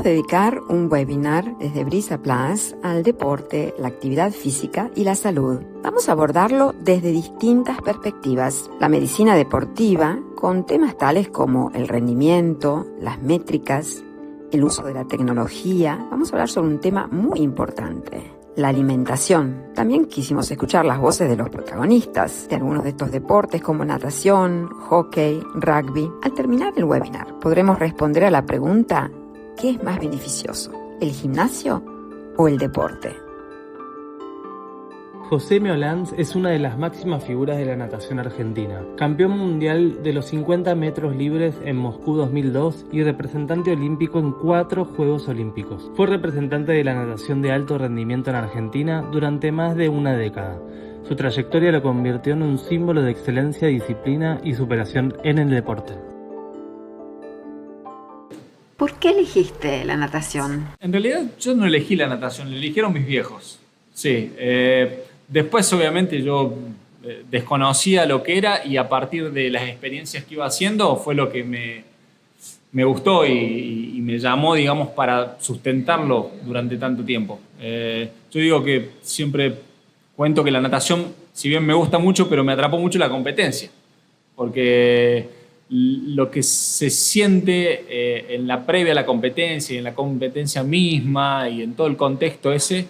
dedicar un webinar desde Brisa Plus al deporte, la actividad física y la salud. Vamos a abordarlo desde distintas perspectivas. La medicina deportiva, con temas tales como el rendimiento, las métricas, el uso de la tecnología. Vamos a hablar sobre un tema muy importante: la alimentación. También quisimos escuchar las voces de los protagonistas de algunos de estos deportes como natación, hockey, rugby. Al terminar el webinar podremos responder a la pregunta: ¿qué es más beneficioso, el gimnasio o el deporte? José Meolans es una de las máximas figuras de la natación argentina, campeón mundial de los 50 metros libres en Moscú 2002 y representante olímpico en 4 Juegos Olímpicos. Fue representante de la natación de alto rendimiento en Argentina durante más de una década. Su trayectoria lo convirtió en un símbolo de excelencia, disciplina y superación en el deporte. ¿Por qué elegiste la natación? En realidad yo no elegí la natación, la eligieron mis viejos. Sí, después obviamente yo desconocía lo que era y a partir de las experiencias que iba haciendo fue lo que me gustó y me llamó, digamos, para sustentarlo durante tanto tiempo. Yo digo que siempre cuento que la natación, si bien me gusta mucho, pero me atrapó mucho la competencia, porque lo que se siente en la previa a la competencia y en la competencia misma y en todo el contexto ese,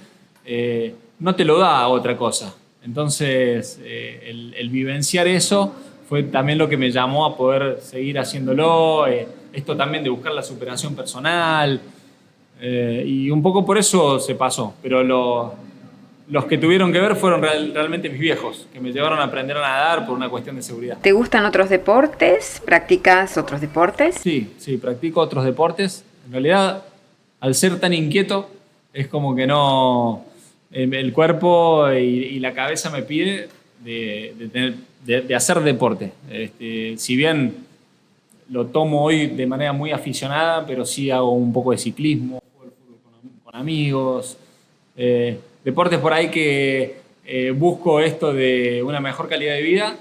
no te lo da otra cosa. Entonces, el vivenciar eso fue también lo que me llamó a poder seguir haciéndolo, esto también de buscar la superación personal, y un poco por eso se pasó, pero los que tuvieron que ver fueron realmente mis viejos, que me llevaron a aprender a nadar por una cuestión de seguridad. ¿Te gustan otros deportes? ¿Practicas otros deportes? Sí, practico otros deportes. En realidad, al ser tan inquieto, es como que no... El cuerpo y la cabeza me pide de hacer deporte. Si bien lo tomo hoy de manera muy aficionada, pero sí hago un poco de ciclismo, juego al fútbol con amigos, deportes por ahí que busco esto de una mejor calidad de vida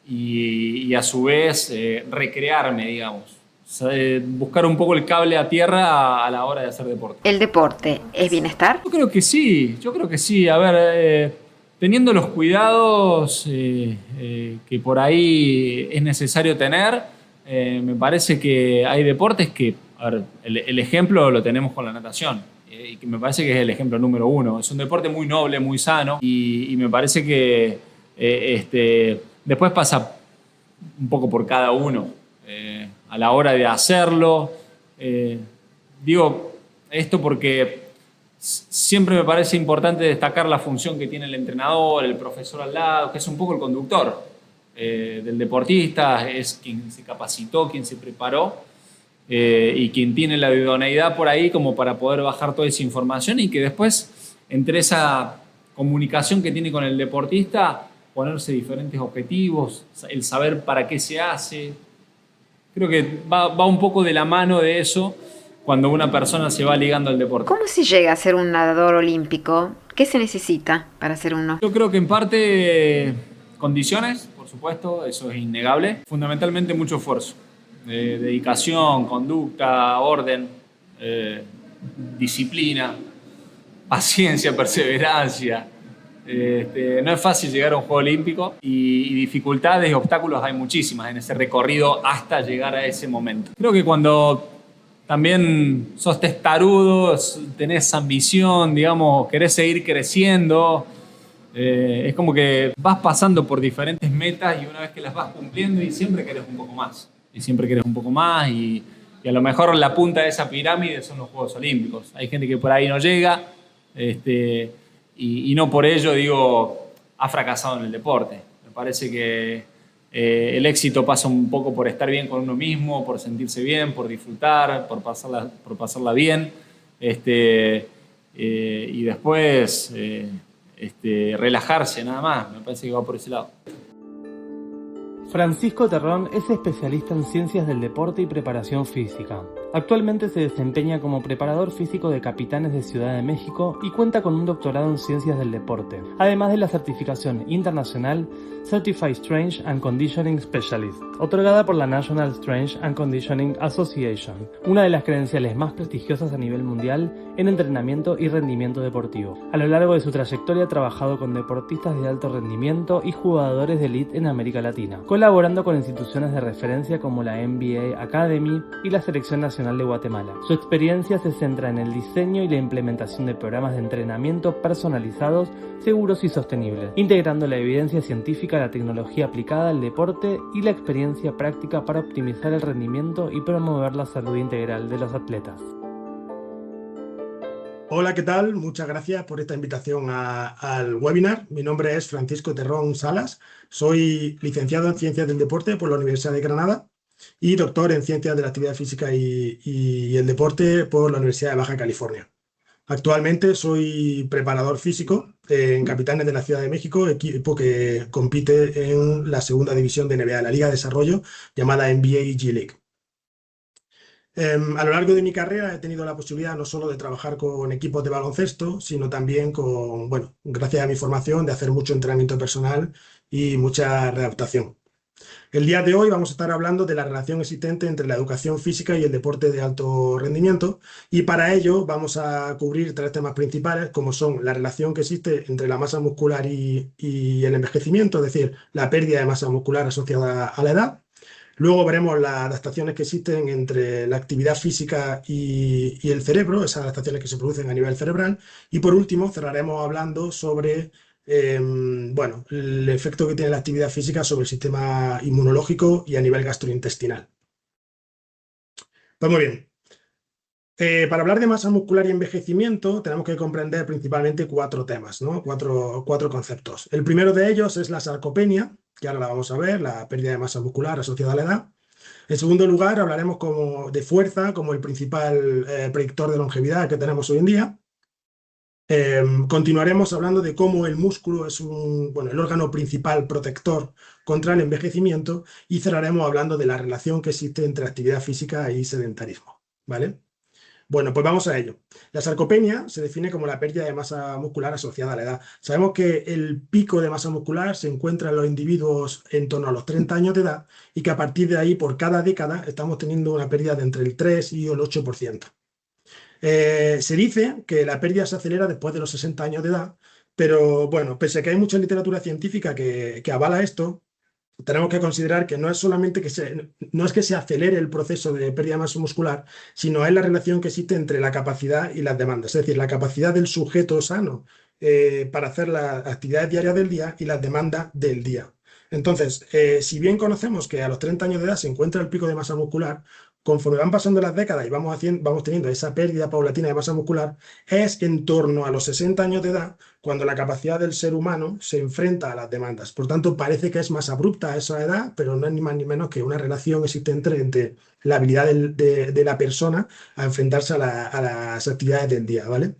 y a su vez recrearme, digamos. Buscar un poco el cable a tierra a la hora de hacer deporte. ¿El deporte es bienestar? Yo creo que sí. A ver, teniendo los cuidados que por ahí es necesario tener, me parece que hay deportes que, a ver, el ejemplo lo tenemos con la natación, y que me parece que es el ejemplo número 1. Es un deporte muy noble, muy sano, y me parece que después pasa un poco por cada uno. A la hora de hacerlo, digo esto porque siempre me parece importante destacar la función que tiene el entrenador, el profesor al lado, que es un poco el conductor del deportista, es quien se capacitó, quien se preparó y quien tiene la idoneidad por ahí como para poder bajar toda esa información y que después, entre esa comunicación que tiene con el deportista, ponerse diferentes objetivos, el saber para qué se hace. Creo que va un poco de la mano de eso cuando una persona se va ligando al deporte. ¿Cómo se llega a ser un nadador olímpico? ¿Qué se necesita para ser uno? Yo creo que en parte condiciones, por supuesto, eso es innegable. Fundamentalmente mucho esfuerzo, dedicación, conducta, orden, disciplina, paciencia, perseverancia. No es fácil llegar a un Juego Olímpico y dificultades y obstáculos hay muchísimas en ese recorrido hasta llegar a ese momento. Creo que cuando también sos testarudo, tenés ambición, digamos, querés seguir creciendo, es como que vas pasando por diferentes metas y una vez que las vas cumpliendo y siempre querés un poco más. Y a lo mejor la punta de esa pirámide son los Juegos Olímpicos. Hay gente que por ahí no llega, y no por ello, digo, ha fracasado en el deporte. Me parece que el éxito pasa un poco por estar bien con uno mismo, por sentirse bien, por disfrutar, por pasarla bien. Y después relajarse nada más. Me parece que va por ese lado. Francisco Terrón es especialista en ciencias del deporte y preparación física. Actualmente se desempeña como preparador físico de Capitanes de Ciudad de México y cuenta con un doctorado en Ciencias del Deporte, además de la certificación internacional Certified Strength and Conditioning Specialist, otorgada por la National Strength and Conditioning Association, una de las credenciales más prestigiosas a nivel mundial en entrenamiento y rendimiento deportivo. A lo largo de su trayectoria ha trabajado con deportistas de alto rendimiento y jugadores de élite en América Latina, colaborando con instituciones de referencia como la NBA Academy y la Selección Nacional de Guatemala. Su experiencia se centra en el diseño y la implementación de programas de entrenamiento personalizados, seguros y sostenibles, integrando la evidencia científica, la tecnología aplicada al deporte y la experiencia práctica para optimizar el rendimiento y promover la salud integral de los atletas. Hola, ¿qué tal? Muchas gracias por esta invitación al webinar. Mi nombre es Francisco Terrón Salas. Soy licenciado en Ciencias del Deporte por la Universidad de Granada y doctor en Ciencias de la Actividad Física y el Deporte por la Universidad de Baja California. Actualmente soy preparador físico en Capitanes de la Ciudad de México, equipo que compite en la segunda división de NBA, la Liga de Desarrollo, llamada NBA G-League. A lo largo de mi carrera he tenido la posibilidad no solo de trabajar con equipos de baloncesto, sino también con, bueno, gracias a mi formación, de hacer mucho entrenamiento personal y mucha readaptación. El día de hoy vamos a estar hablando de la relación existente entre la educación física y el deporte de alto rendimiento, y para ello vamos a cubrir tres temas principales, como son la relación que existe entre la masa muscular y el envejecimiento, es decir, la pérdida de masa muscular asociada a la edad. Luego veremos las adaptaciones que existen entre la actividad física y el cerebro, esas adaptaciones que se producen a nivel cerebral. Y por último cerraremos hablando sobre bueno, el efecto que tiene la actividad física sobre el sistema inmunológico y a nivel gastrointestinal. Pues muy bien. Para hablar de masa muscular y envejecimiento tenemos que comprender principalmente cuatro temas, ¿no? Cuatro conceptos. El primero de ellos es la sarcopenia, que ahora la vamos a ver, la pérdida de masa muscular asociada a la edad. En segundo lugar, hablaremos de fuerza como el principal predictor de longevidad que tenemos hoy en día. Continuaremos hablando de cómo el músculo es el órgano principal protector contra el envejecimiento, y cerraremos hablando de la relación que existe entre actividad física y sedentarismo, ¿vale? Bueno, pues vamos a ello. La sarcopenia se define como la pérdida de masa muscular asociada a la edad. Sabemos que el pico de masa muscular se encuentra en los individuos en torno a los 30 años de edad, y que a partir de ahí, por cada década, estamos teniendo una pérdida de entre el 3 y el 8%. Se dice que la pérdida se acelera después de los 60 años de edad, pero bueno, pese a que hay mucha literatura científica que avala esto, tenemos que considerar que no es solamente no es que se acelere el proceso de pérdida de masa muscular, sino es la relación que existe entre la capacidad y las demandas, es decir, la capacidad del sujeto sano para hacer las actividades diarias del día y las demandas del día. Entonces, si bien conocemos que a los 30 años de edad se encuentra el pico de masa muscular, conforme van pasando las décadas y vamos teniendo esa pérdida paulatina de masa muscular, es en torno a los 60 años de edad cuando la capacidad del ser humano se enfrenta a las demandas. Por tanto, parece que es más abrupta a esa edad, pero no es ni más ni menos que una relación existente entre la habilidad de la persona a enfrentarse a las actividades del día, ¿vale?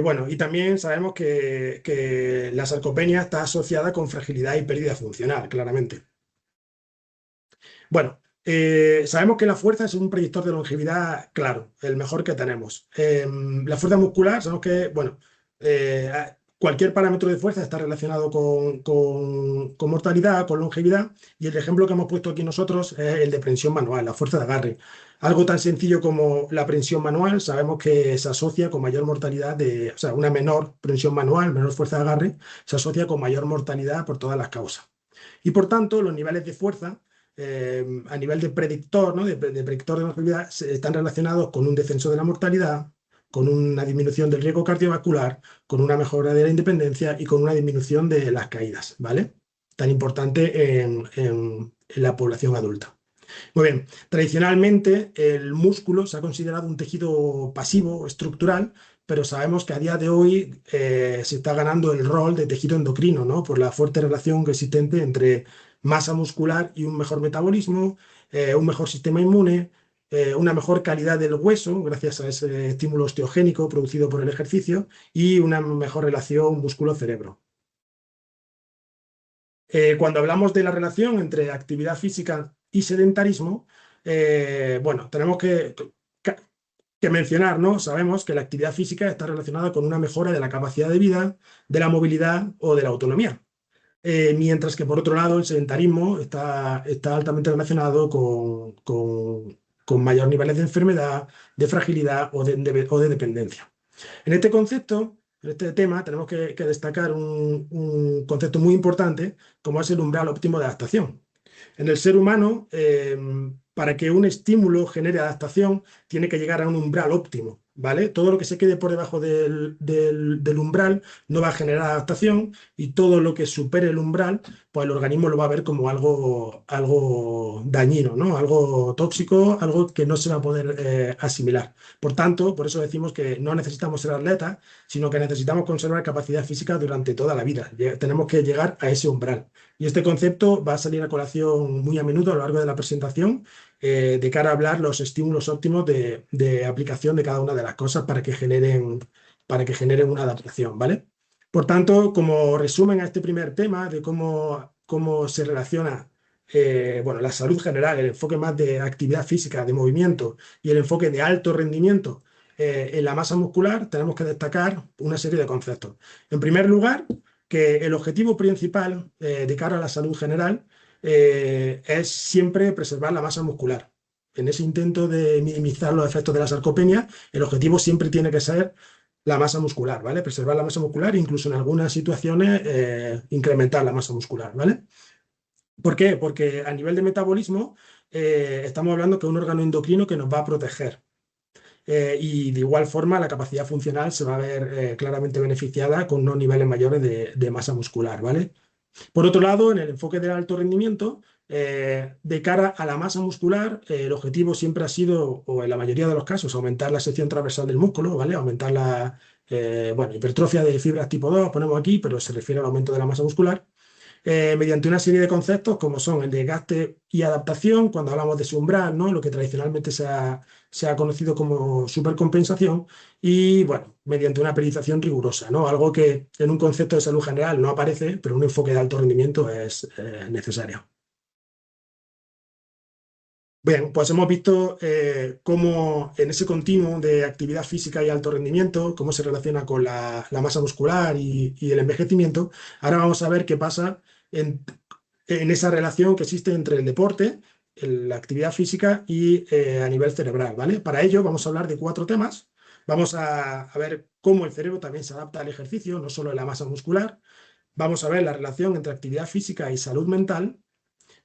Bueno, y también sabemos que la sarcopenia está asociada con fragilidad y pérdida funcional, claramente. Bueno, sabemos que la fuerza es un predictor de longevidad claro, el mejor que tenemos. La fuerza muscular, sabemos que, bueno, cualquier parámetro de fuerza está relacionado con mortalidad, con longevidad, y el ejemplo que hemos puesto aquí nosotros es el de prensión manual, la fuerza de agarre. Algo tan sencillo como la prensión manual, sabemos que se asocia con mayor mortalidad, o sea, una menor prensión manual, menor fuerza de agarre, se asocia con mayor mortalidad por todas las causas. Y por tanto, los niveles de fuerza a nivel de predictor, ¿no? de predictor de longevidad, están relacionados con un descenso de la mortalidad, con una disminución del riesgo cardiovascular, con una mejora de la independencia y con una disminución de las caídas, ¿vale? Tan importante en la población adulta. Muy bien, tradicionalmente el músculo se ha considerado un tejido pasivo, estructural, pero sabemos que a día de hoy se está ganando el rol de tejido endocrino, ¿no? Por la fuerte relación que existente entre masa muscular y un mejor metabolismo, un mejor sistema inmune, una mejor calidad del hueso gracias a ese estímulo osteogénico producido por el ejercicio, y una mejor relación músculo-cerebro. Cuando hablamos de la relación entre actividad física y sedentarismo, bueno, tenemos que mencionar, ¿no? Sabemos que la actividad física está relacionada con una mejora de la capacidad de vida, de la movilidad o de la autonomía. Mientras que por otro lado el sedentarismo está altamente relacionado con mayor niveles de enfermedad, de fragilidad o de dependencia. En este concepto, en este tema, tenemos que destacar un concepto muy importante como es el umbral óptimo de adaptación. En el ser humano, para que un estímulo genere adaptación, tiene que llegar a un umbral óptimo, ¿vale? Todo lo que se quede por debajo del umbral no va a generar adaptación y todo lo que supere el umbral, pues el organismo lo va a ver como algo dañino, ¿no? Algo tóxico, algo que no se va a poder asimilar. Por tanto, por eso decimos que no necesitamos ser atletas, sino que necesitamos conservar capacidad física durante toda la vida. Tenemos que llegar a ese umbral. Y este concepto va a salir a colación muy a menudo a lo largo de la presentación de cara a hablar los estímulos óptimos de aplicación de cada una de las cosas para que generen una adaptación, ¿vale? Por tanto, como resumen a este primer tema de cómo se relaciona bueno, la salud general, el enfoque más de actividad física, de movimiento y el enfoque de alto rendimiento en la masa muscular, tenemos que destacar una serie de conceptos. En primer lugar, que el objetivo principal de cara a la salud general es siempre preservar la masa muscular. En ese intento de minimizar los efectos de la sarcopenia, el objetivo siempre tiene que ser la masa muscular, ¿vale? Preservar la masa muscular e incluso en algunas situaciones incrementar la masa muscular, ¿vale? ¿Por qué? Porque a nivel de metabolismo estamos hablando que es un órgano endocrino que nos va a proteger. Y de igual forma la capacidad funcional se va a ver claramente beneficiada con unos niveles mayores de masa muscular, ¿vale? Por otro lado, en el enfoque del alto rendimiento, de cara a la masa muscular, el objetivo siempre ha sido, o en la mayoría de los casos, aumentar la sección transversal del músculo, ¿vale? Aumentar la bueno, hipertrofia de fibras tipo 2, ponemos aquí, pero se refiere al aumento de la masa muscular. Mediante una serie de conceptos como son el desgaste y adaptación, cuando hablamos de su umbral, ¿no? Lo que tradicionalmente se ha conocido como supercompensación, y bueno, mediante una periodización rigurosa, ¿no? Algo que en un concepto de salud general no aparece, pero un enfoque de alto rendimiento es necesario. Bien, pues hemos visto cómo en ese continuum de actividad física y alto rendimiento, cómo se relaciona con la masa muscular y el envejecimiento. Ahora vamos a ver qué pasa en esa relación que existe entre el deporte, la actividad física y a nivel cerebral, ¿vale? Para ello vamos a hablar de 4 temas. Vamos a ver cómo el cerebro también se adapta al ejercicio, no solo en la masa muscular. Vamos a ver la relación entre actividad física y salud mental.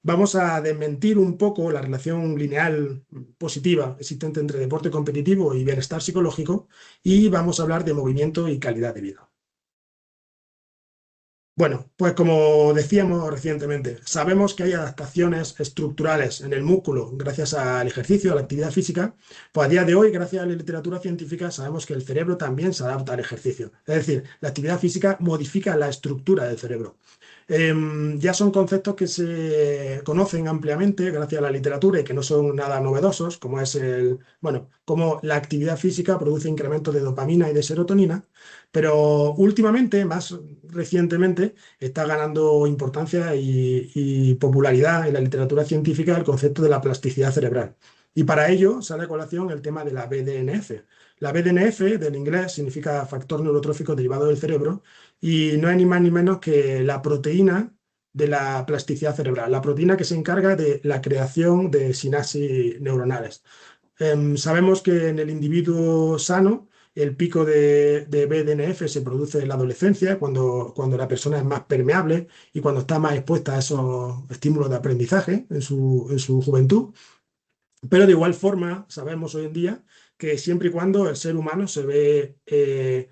Vamos a desmentir un poco la relación lineal positiva existente entre deporte competitivo y bienestar psicológico y vamos a hablar de movimiento y calidad de vida. Bueno, pues como decíamos recientemente, sabemos que hay adaptaciones estructurales en el músculo gracias al ejercicio, a la actividad física. Pues a día de hoy, gracias a la literatura científica, sabemos que el cerebro también se adapta al ejercicio. Es decir, la actividad física modifica la estructura del cerebro. Ya son conceptos que se conocen ampliamente gracias a la literatura y que no son nada novedosos, como es como la actividad física produce incrementos de dopamina y de serotonina, pero últimamente, más recientemente, está ganando importancia y popularidad en la literatura científica el concepto de la plasticidad cerebral. Y para ello sale a colación el tema de la BDNF. La BDNF, del inglés, significa factor neurotrófico derivado del cerebro y no es ni más ni menos que la proteína de la plasticidad cerebral, la proteína que se encarga de la creación de sinapsis neuronales. Sabemos que en el individuo sano el pico de BDNF se produce en la adolescencia, cuando la persona es más permeable y cuando está más expuesta a esos estímulos de aprendizaje en su juventud. Pero de igual forma, sabemos hoy en día que siempre y cuando el ser humano se ve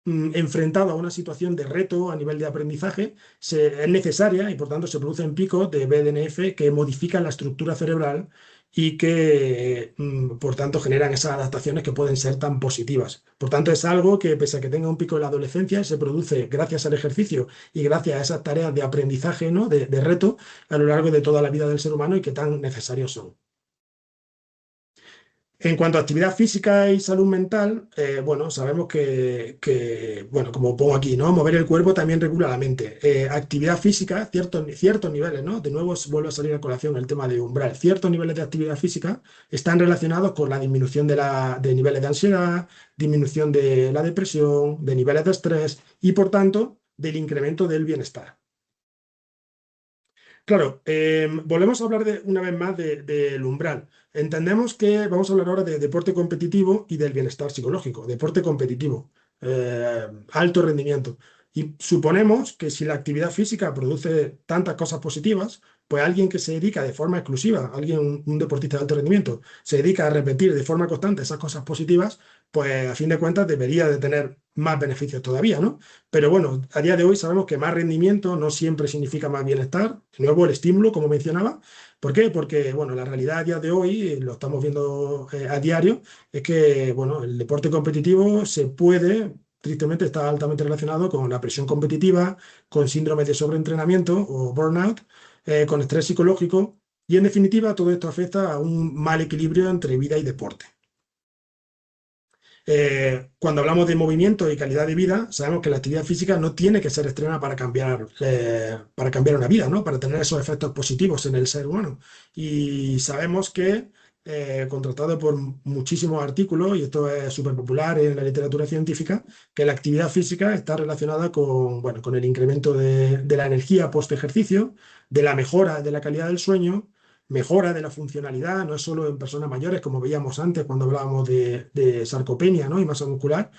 enfrentado a una situación de reto a nivel de aprendizaje, es necesaria y por tanto se producen picos de BDNF que modifican la estructura cerebral y que por tanto generan esas adaptaciones que pueden ser tan positivas. Por tanto, es algo que pese a que tenga un pico en la adolescencia, se produce gracias al ejercicio y gracias a esas tareas de aprendizaje, ¿no? de reto a lo largo de toda la vida del ser humano y que tan necesarios son. En cuanto a actividad física y salud mental, bueno, sabemos bueno, como pongo aquí, ¿no? Mover el cuerpo también regula la mente. Actividad física, ciertos niveles, ¿no? De nuevo vuelve a salir a colación el tema de umbral. Ciertos niveles de actividad física están relacionados con la disminución de niveles de ansiedad, disminución de la depresión, de niveles de estrés y, por tanto, del incremento del bienestar. Claro, volvemos a hablar una vez más del umbral. Entendemos que vamos a hablar ahora de deporte competitivo y del bienestar psicológico. Deporte competitivo, alto rendimiento. Y suponemos que si la actividad física produce tantas cosas positivas, pues alguien que se dedica de forma exclusiva, un deportista de alto rendimiento, se dedica a repetir de forma constante esas cosas positivas, pues a fin de cuentas debería de tener más beneficios todavía, ¿no? Pero bueno, a día de hoy sabemos que más rendimiento no siempre significa más bienestar. De nuevo, el estímulo, como mencionaba. ¿Por qué? Porque, bueno, la realidad a día de hoy, lo estamos viendo a diario, es que, bueno, el deporte competitivo tristemente está altamente relacionado con la presión competitiva, con síndrome de sobreentrenamiento o burnout, con estrés psicológico, y en definitiva todo esto afecta a un mal equilibrio entre vida y deporte. Cuando hablamos de movimiento y calidad de vida, sabemos que la actividad física no tiene que ser extrema para cambiar una vida, ¿no? Para tener esos efectos positivos en el ser humano. Y sabemos que, contrastado por muchísimos artículos, y esto es súper popular en la literatura científica, que la actividad física está relacionada con, bueno, con el incremento de la energía post-ejercicio, de la mejora de la calidad del sueño, mejora de la funcionalidad, no es solo en personas mayores, como veíamos antes cuando hablábamos de sarcopenia, ¿no? Y masa muscular,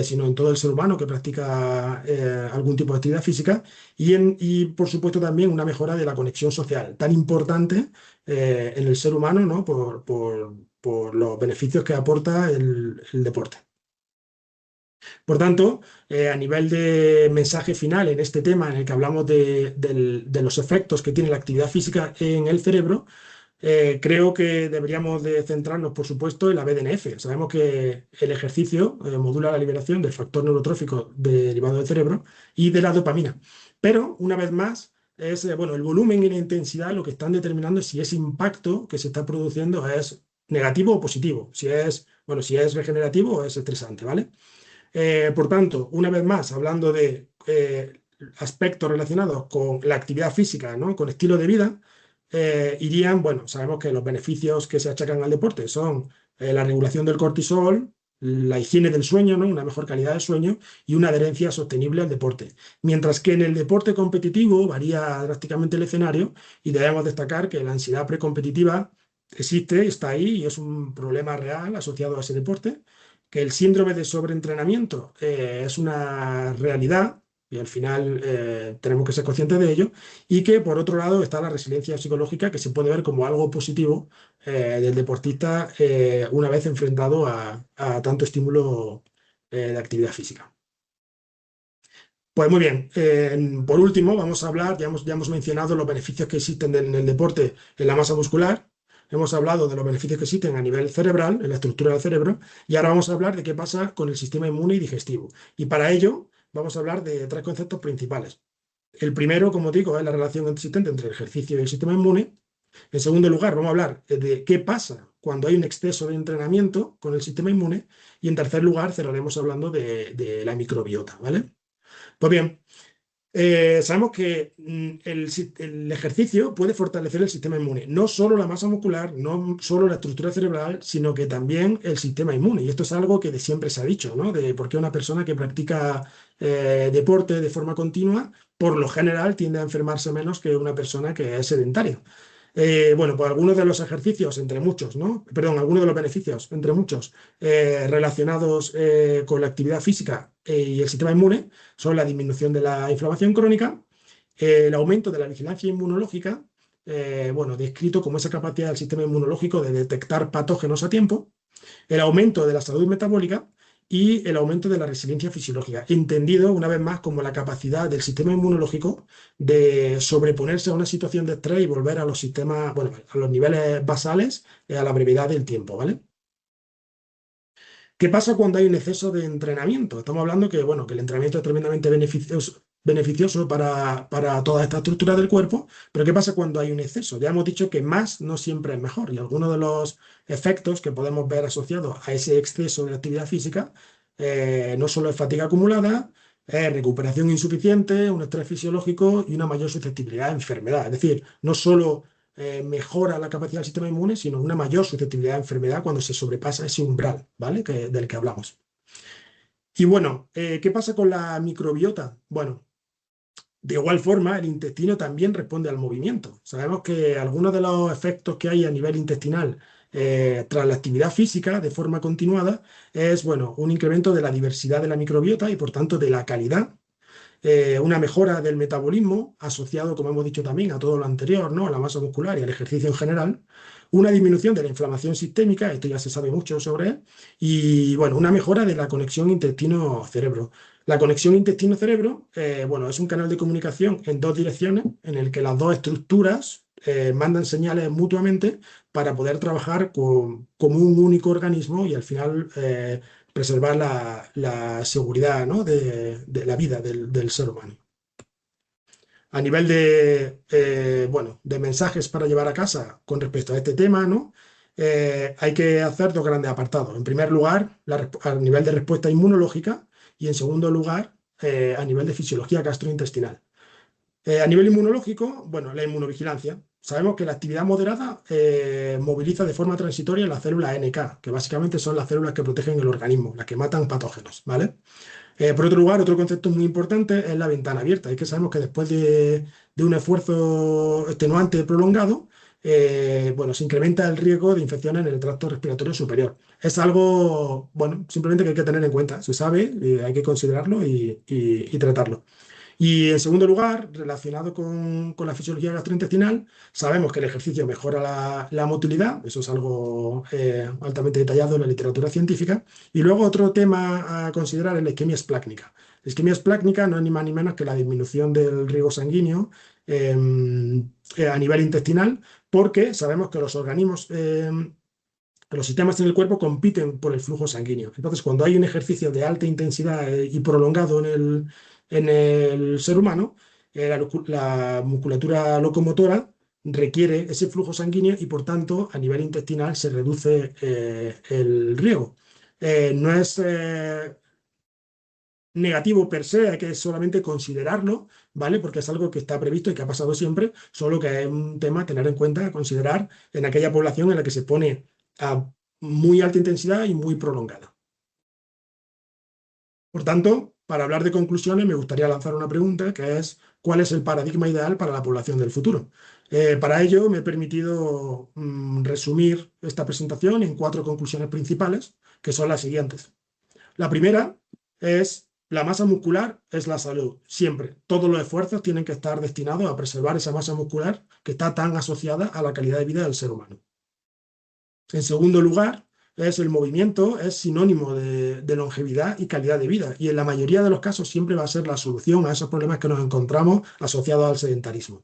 sino en todo el ser humano que practica algún tipo de actividad física y, por supuesto, también una mejora de la conexión social, tan importante en el ser humano, ¿no? Por los beneficios que aporta el deporte. Por tanto, a nivel de mensaje final en este tema en el que hablamos de los efectos que tiene la actividad física en el cerebro, creo que deberíamos de centrarnos, por supuesto, en la BDNF. Sabemos que el ejercicio modula la liberación del factor neurotrófico derivado del cerebro y de la dopamina. Pero, una vez más, bueno, el volumen y la intensidad lo que están determinando es si ese impacto que se está produciendo es negativo o positivo, bueno, si es regenerativo o es estresante, ¿vale? Por tanto, una vez más, hablando de aspectos relacionados con la actividad física, ¿no? Con estilo de vida, bueno, sabemos que los beneficios que se achacan al deporte son la regulación del cortisol, la higiene del sueño, ¿no? Una mejor calidad del sueño y una adherencia sostenible al deporte. Mientras que en el deporte competitivo varía drásticamente el escenario y debemos destacar que la ansiedad precompetitiva existe, está ahí y es un problema real asociado a ese deporte, que el síndrome de sobreentrenamiento es una realidad y al final tenemos que ser conscientes de ello, y que por otro lado está la resiliencia psicológica, que se puede ver como algo positivo del deportista una vez enfrentado a tanto estímulo de actividad física. Pues muy bien, por último vamos a hablar, ya hemos mencionado los beneficios que existen en el deporte en la masa muscular, hemos hablado de los beneficios que existen a nivel cerebral, en la estructura del cerebro, y ahora vamos a hablar de qué pasa con el sistema inmune y digestivo. Y para ello vamos a hablar de tres conceptos principales. El primero, como digo, es la relación existente entre el ejercicio y el sistema inmune. En segundo lugar, vamos a hablar de qué pasa cuando hay un exceso de entrenamiento con el sistema inmune. Y en tercer lugar, cerraremos hablando de la microbiota, ¿vale? Pues bien, sabemos que el ejercicio puede fortalecer el sistema inmune, no solo la masa muscular, no solo la estructura cerebral, sino que también el sistema inmune. Y esto es algo que de siempre se ha dicho, ¿no? De por qué una persona que practica deporte de forma continua, por lo general tiende a enfermarse menos que una persona que es sedentaria. Bueno, pues algunos de los ejercicios, entre muchos, ¿no? Perdón, algunos de los beneficios, entre muchos, relacionados con la actividad física y el sistema inmune, son la disminución de la inflamación crónica, el aumento de la vigilancia inmunológica, bueno, descrito como esa capacidad del sistema inmunológico de detectar patógenos a tiempo, el aumento de la salud metabólica y el aumento de la resiliencia fisiológica, entendido una vez más como la capacidad del sistema inmunológico de sobreponerse a una situación de estrés y volver a los sistemas, bueno, a los niveles basales a la brevedad del tiempo, ¿vale? ¿Qué pasa cuando hay un exceso de entrenamiento? Estamos hablando que, bueno, que el entrenamiento es tremendamente beneficioso, beneficioso para toda esta estructura del cuerpo, pero ¿qué pasa cuando hay un exceso? Ya hemos dicho que más no siempre es mejor y algunos de los efectos que podemos ver asociados a ese exceso de actividad física no solo es fatiga acumulada, es recuperación insuficiente, un estrés fisiológico y una mayor susceptibilidad a enfermedad. Es decir, no solo mejora la capacidad del sistema inmune, sino una mayor susceptibilidad a enfermedad cuando se sobrepasa ese umbral, ¿vale? Del que hablamos. Y bueno, ¿qué pasa con la microbiota? Bueno, de igual forma, el intestino también responde al movimiento. Sabemos que algunos de los efectos que hay a nivel intestinal tras la actividad física de forma continuada es, bueno, un incremento de la diversidad de la microbiota y por tanto de la calidad, una mejora del metabolismo asociado, como hemos dicho también, a todo lo anterior, ¿no? A la masa muscular y al ejercicio en general, una disminución de la inflamación sistémica, esto ya se sabe mucho sobre él, y bueno, una mejora de la conexión intestino-cerebro. La conexión intestino-cerebro, bueno, es un canal de comunicación en dos direcciones en el que las dos estructuras mandan señales mutuamente para poder trabajar como un único organismo y al final preservar la seguridad, ¿no? de la vida del ser humano. A nivel bueno, de mensajes para llevar a casa con respecto a este tema, ¿no? Hay que hacer dos grandes apartados. En primer lugar, a nivel de respuesta inmunológica y en segundo lugar, a nivel de fisiología gastrointestinal. A nivel inmunológico, bueno, la inmunovigilancia. Sabemos que la actividad moderada moviliza de forma transitoria las células NK, que básicamente son las células que protegen el organismo, las que matan patógenos, ¿vale? Por otro lugar, otro concepto muy importante es la ventana abierta. Es que sabemos que después de un esfuerzo extenuante prolongado, bueno, se incrementa el riesgo de infecciones en el tracto respiratorio superior. Es algo, bueno, simplemente que hay que tener en cuenta. Se sabe, hay que considerarlo y tratarlo. Y en segundo lugar, relacionado con la fisiología gastrointestinal, sabemos que el ejercicio mejora la motilidad, eso es algo altamente detallado en la literatura científica. Y luego otro tema a considerar es la isquemia esplácnica. La isquemia esplácnica no es ni más ni menos que la disminución del riego sanguíneo a nivel intestinal, porque sabemos que los organismos, los sistemas en el cuerpo compiten por el flujo sanguíneo. Entonces, cuando hay un ejercicio de alta intensidad y prolongado en el ser humano, la musculatura locomotora requiere ese flujo sanguíneo y por tanto a nivel intestinal se reduce el riego. No es negativo per se, hay que solamente considerarlo, ¿vale? Porque es algo que está previsto y que ha pasado siempre, solo que es un tema a tener en cuenta, a considerar en aquella población en la que se pone a muy alta intensidad y muy prolongada. Por tanto, para hablar de conclusiones, me gustaría lanzar una pregunta que es: ¿cuál es el paradigma ideal para la población del futuro? Para ello, me he permitido resumir esta presentación en 4 conclusiones principales, que son las siguientes. La primera es: la masa muscular es la salud, siempre. Todos los esfuerzos tienen que estar destinados a preservar esa masa muscular que está tan asociada a la calidad de vida del ser humano. En segundo lugar, el movimiento es sinónimo de longevidad y calidad de vida, y en la mayoría de los casos siempre va a ser la solución a esos problemas que nos encontramos asociados al sedentarismo.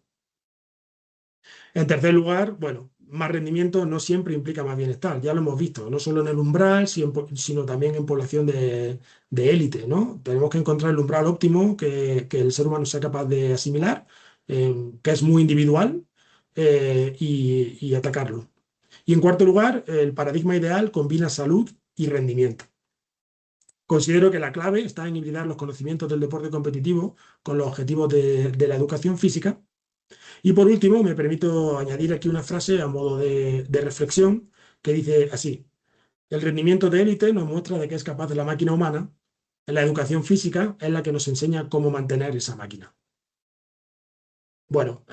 En tercer lugar, bueno, más rendimiento no siempre implica más bienestar, ya lo hemos visto, no solo en el umbral, sino también en población de élite, ¿no? Tenemos que encontrar el umbral óptimo que el ser humano sea capaz de asimilar, que es muy individual, y atacarlo. Y en cuarto lugar, el paradigma ideal combina salud y rendimiento. Considero que la clave está en hibridar los conocimientos del deporte competitivo con los objetivos de la educación física. Y por último, me permito añadir aquí una frase a modo de reflexión que dice así: el rendimiento de élite nos muestra de qué es capaz la máquina humana, la educación física es la que nos enseña cómo mantener esa máquina. Bueno,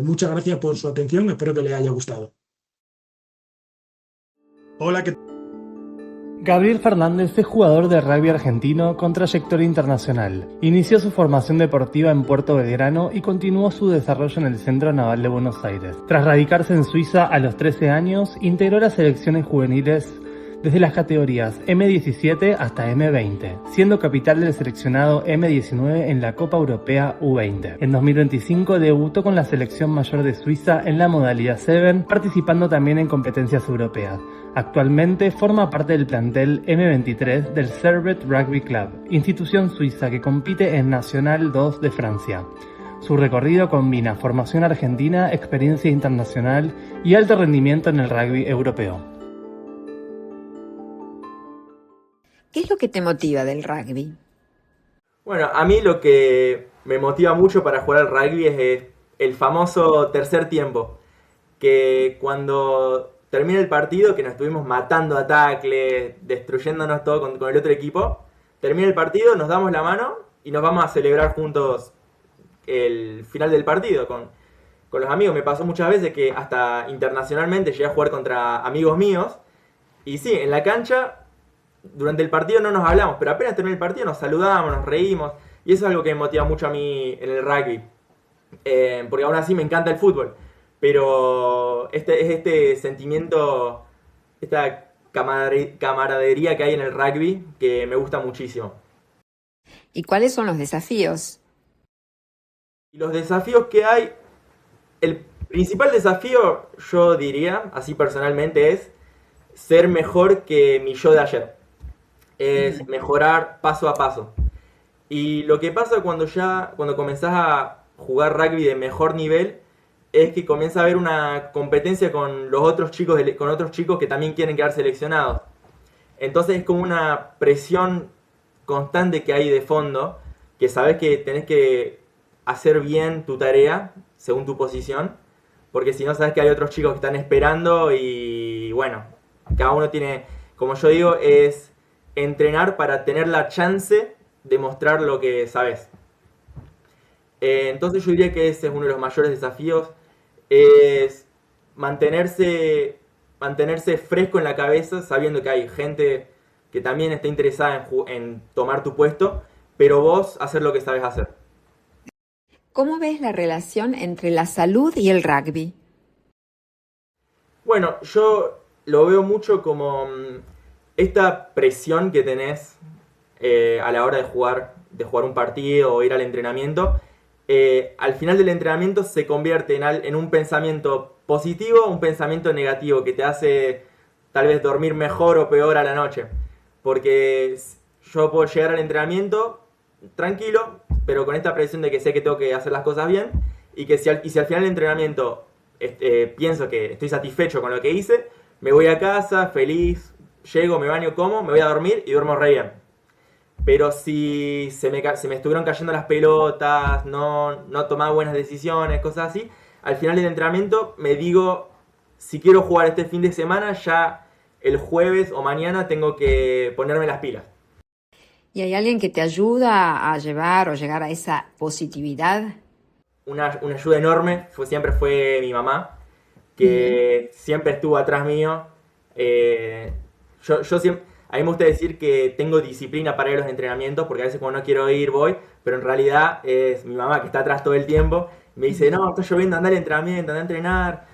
muchas gracias por su atención, espero que les haya gustado. Hola, ¿qué tal? Gabriel Fernández es jugador de rugby argentino con trayectoria internacional. Inició su formación deportiva en Puerto Belgrano y continuó su desarrollo en el Centro Naval de Buenos Aires. Tras radicarse en Suiza a los 13 años, integró las selecciones juveniles desde las categorías M17 hasta M20, siendo capital del seleccionado M19 en la Copa Europea U20. En 2025 debutó con la selección mayor de Suiza en la modalidad 7, participando también en competencias europeas. Actualmente forma parte del plantel M23 del Servette Rugby Club, institución suiza que compite en Nacional 2 de Francia. Su recorrido combina formación argentina, experiencia internacional y alto rendimiento en el rugby europeo. ¿Qué es lo que te motiva del rugby? Bueno, a mí lo que me motiva mucho para jugar al rugby es el famoso tercer tiempo, que cuando termina el partido, que nos estuvimos matando a tacles, destruyéndonos todo con el otro equipo, termina el partido, nos damos la mano y nos vamos a celebrar juntos el final del partido con los amigos. Me pasó muchas veces que hasta internacionalmente llegué a jugar contra amigos míos, y sí, en la cancha durante el partido no nos hablamos, pero apenas termina el partido nos saludamos, nos reímos, y eso es algo que me motiva mucho a mí en el rugby, porque aún así me encanta el fútbol, pero este sentimiento, esta camaradería que hay en el rugby que me gusta muchísimo. ¿Y cuáles son los desafíos? Y los desafíos que hay, el principal desafío, yo diría, así personalmente, es ser mejor que mi yo de ayer. Es mejorar paso a paso. Y lo que pasa cuando comenzás a jugar rugby de mejor nivel es que comienza a haber una competencia con los otros chicos, con otros chicos que también quieren quedar seleccionados. Entonces es como una presión constante que hay de fondo, que sabes que tenés que hacer bien tu tarea según tu posición, porque si no sabes que hay otros chicos que están esperando y bueno, cada uno tiene, como yo digo, es entrenar para tener la chance de mostrar lo que sabes. Entonces yo diría que ese es uno de los mayores desafíos, es mantenerse fresco en la cabeza, sabiendo que hay gente que también está interesada en tomar tu puesto, pero vos hacer lo que sabes hacer. ¿Cómo ves la relación entre la salud y el rugby? Bueno, yo lo veo mucho como esta presión que tenés a la hora de jugar un partido o ir al entrenamiento. Al final del entrenamiento se convierte en un pensamiento positivo o un pensamiento negativo que te hace tal vez dormir mejor o peor a la noche. Porque yo puedo llegar al entrenamiento tranquilo, pero con esta presión de que sé que tengo que hacer las cosas bien, y si al final del entrenamiento pienso que estoy satisfecho con lo que hice, me voy a casa feliz, llego, me baño, como, me voy a dormir y duermo re bien. Pero si se me estuvieron cayendo las pelotas, no tomaba buenas decisiones, cosas así, al final del entrenamiento me digo, si quiero jugar este fin de semana, ya el jueves o mañana tengo que ponerme las pilas. ¿Y hay alguien que te ayuda a llevar o llegar a esa positividad? Una ayuda enorme siempre fue mi mamá, que siempre estuvo atrás mío. Yo siempre, a mí me gusta decir que tengo disciplina para ir a los entrenamientos, porque a veces cuando no quiero ir voy, pero en realidad es mi mamá que está atrás todo el tiempo. Me dice, no, está lloviendo, anda al entrenamiento, anda a entrenar.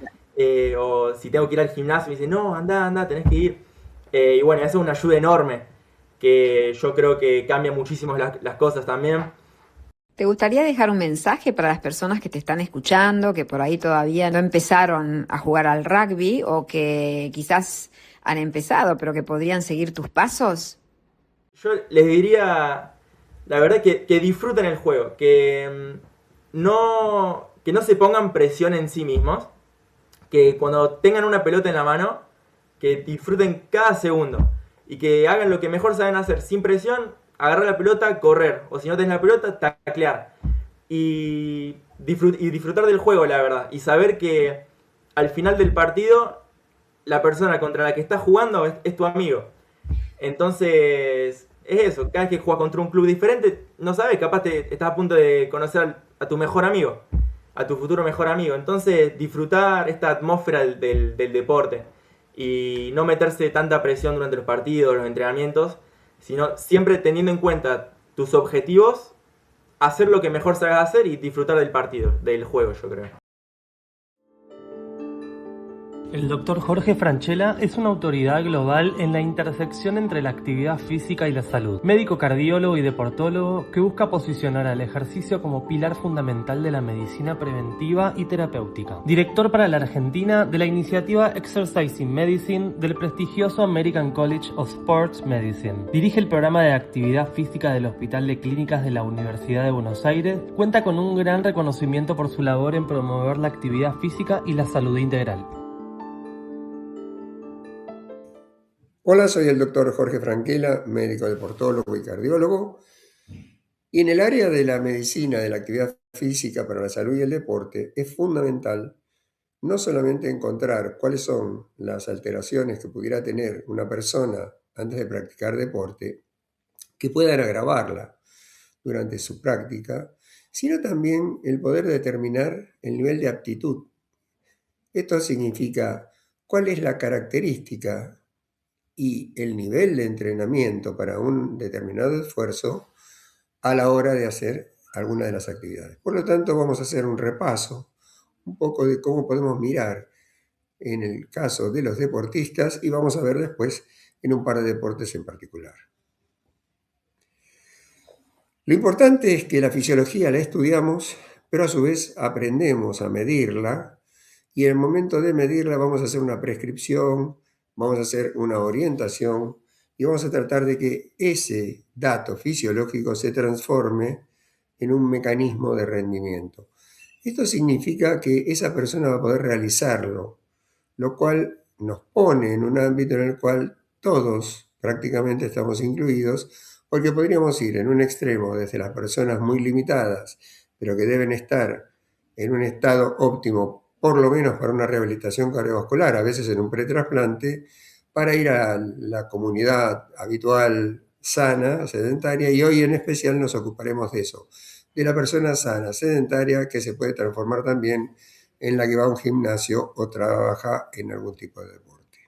O si tengo que ir al gimnasio, me dice, no, anda, tenés que ir. Y bueno, eso es una ayuda enorme, que yo creo que cambia muchísimo las cosas también. ¿Te gustaría dejar un mensaje para las personas que te están escuchando, que por ahí todavía no empezaron a jugar al rugby o que quizás han empezado, pero que podrían seguir tus pasos? Yo les diría, la verdad, que disfruten el juego, que no se pongan presión en sí mismos, que cuando tengan una pelota en la mano, que disfruten cada segundo y que hagan lo que mejor saben hacer, sin presión, agarrar la pelota, correr, o si no tenés la pelota, taclear. Y disfrutar del juego, la verdad, y saber que al final del partido la persona contra la que estás jugando es tu amigo. Entonces, es eso, cada vez que juegas contra un club diferente, no sabes, capaz estás a punto de conocer a tu mejor amigo, a tu futuro mejor amigo. Entonces, disfrutar esta atmósfera del deporte y no meterse tanta presión durante los partidos, los entrenamientos, sino siempre teniendo en cuenta tus objetivos, hacer lo que mejor sabes hacer y disfrutar del partido, del juego, yo creo. El doctor Jorge Francella es una autoridad global en la intersección entre la actividad física y la salud. Médico cardiólogo y deportólogo que busca posicionar al ejercicio como pilar fundamental de la medicina preventiva y terapéutica. Director para la Argentina de la iniciativa Exercising Medicine del prestigioso American College of Sports Medicine. Dirige el programa de actividad física del Hospital de Clínicas de la Universidad de Buenos Aires. Cuenta con un gran reconocimiento por su labor en promover la actividad física y la salud integral. Hola, soy el doctor Jorge Francella, médico deportólogo y cardiólogo. Y en el área de la medicina de la actividad física para la salud y el deporte es fundamental no solamente encontrar cuáles son las alteraciones que pudiera tener una persona antes de practicar deporte, que puedan agravarla durante su práctica, sino también el poder determinar el nivel de aptitud. Esto significa cuál es la característica y el nivel de entrenamiento para un determinado esfuerzo a la hora de hacer alguna de las actividades. Por lo tanto, vamos a hacer un repaso, un poco de cómo podemos mirar en el caso de los deportistas y vamos a ver después en un par de deportes en particular. Lo importante es que la fisiología la estudiamos, pero a su vez aprendemos a medirla y en el momento de medirla vamos a hacer una prescripción, vamos a hacer una orientación y vamos a tratar de que ese dato fisiológico se transforme en un mecanismo de rendimiento. Esto significa que esa persona va a poder realizarlo, lo cual nos pone en un ámbito en el cual todos prácticamente estamos incluidos, porque podríamos ir en un extremo desde las personas muy limitadas, pero que deben estar en un estado óptimo por lo menos para una rehabilitación cardiovascular, a veces en un pretrasplante, para ir a la comunidad habitual, sana, sedentaria, y hoy en especial nos ocuparemos de eso, de la persona sana, sedentaria, que se puede transformar también en la que va a un gimnasio o trabaja en algún tipo de deporte.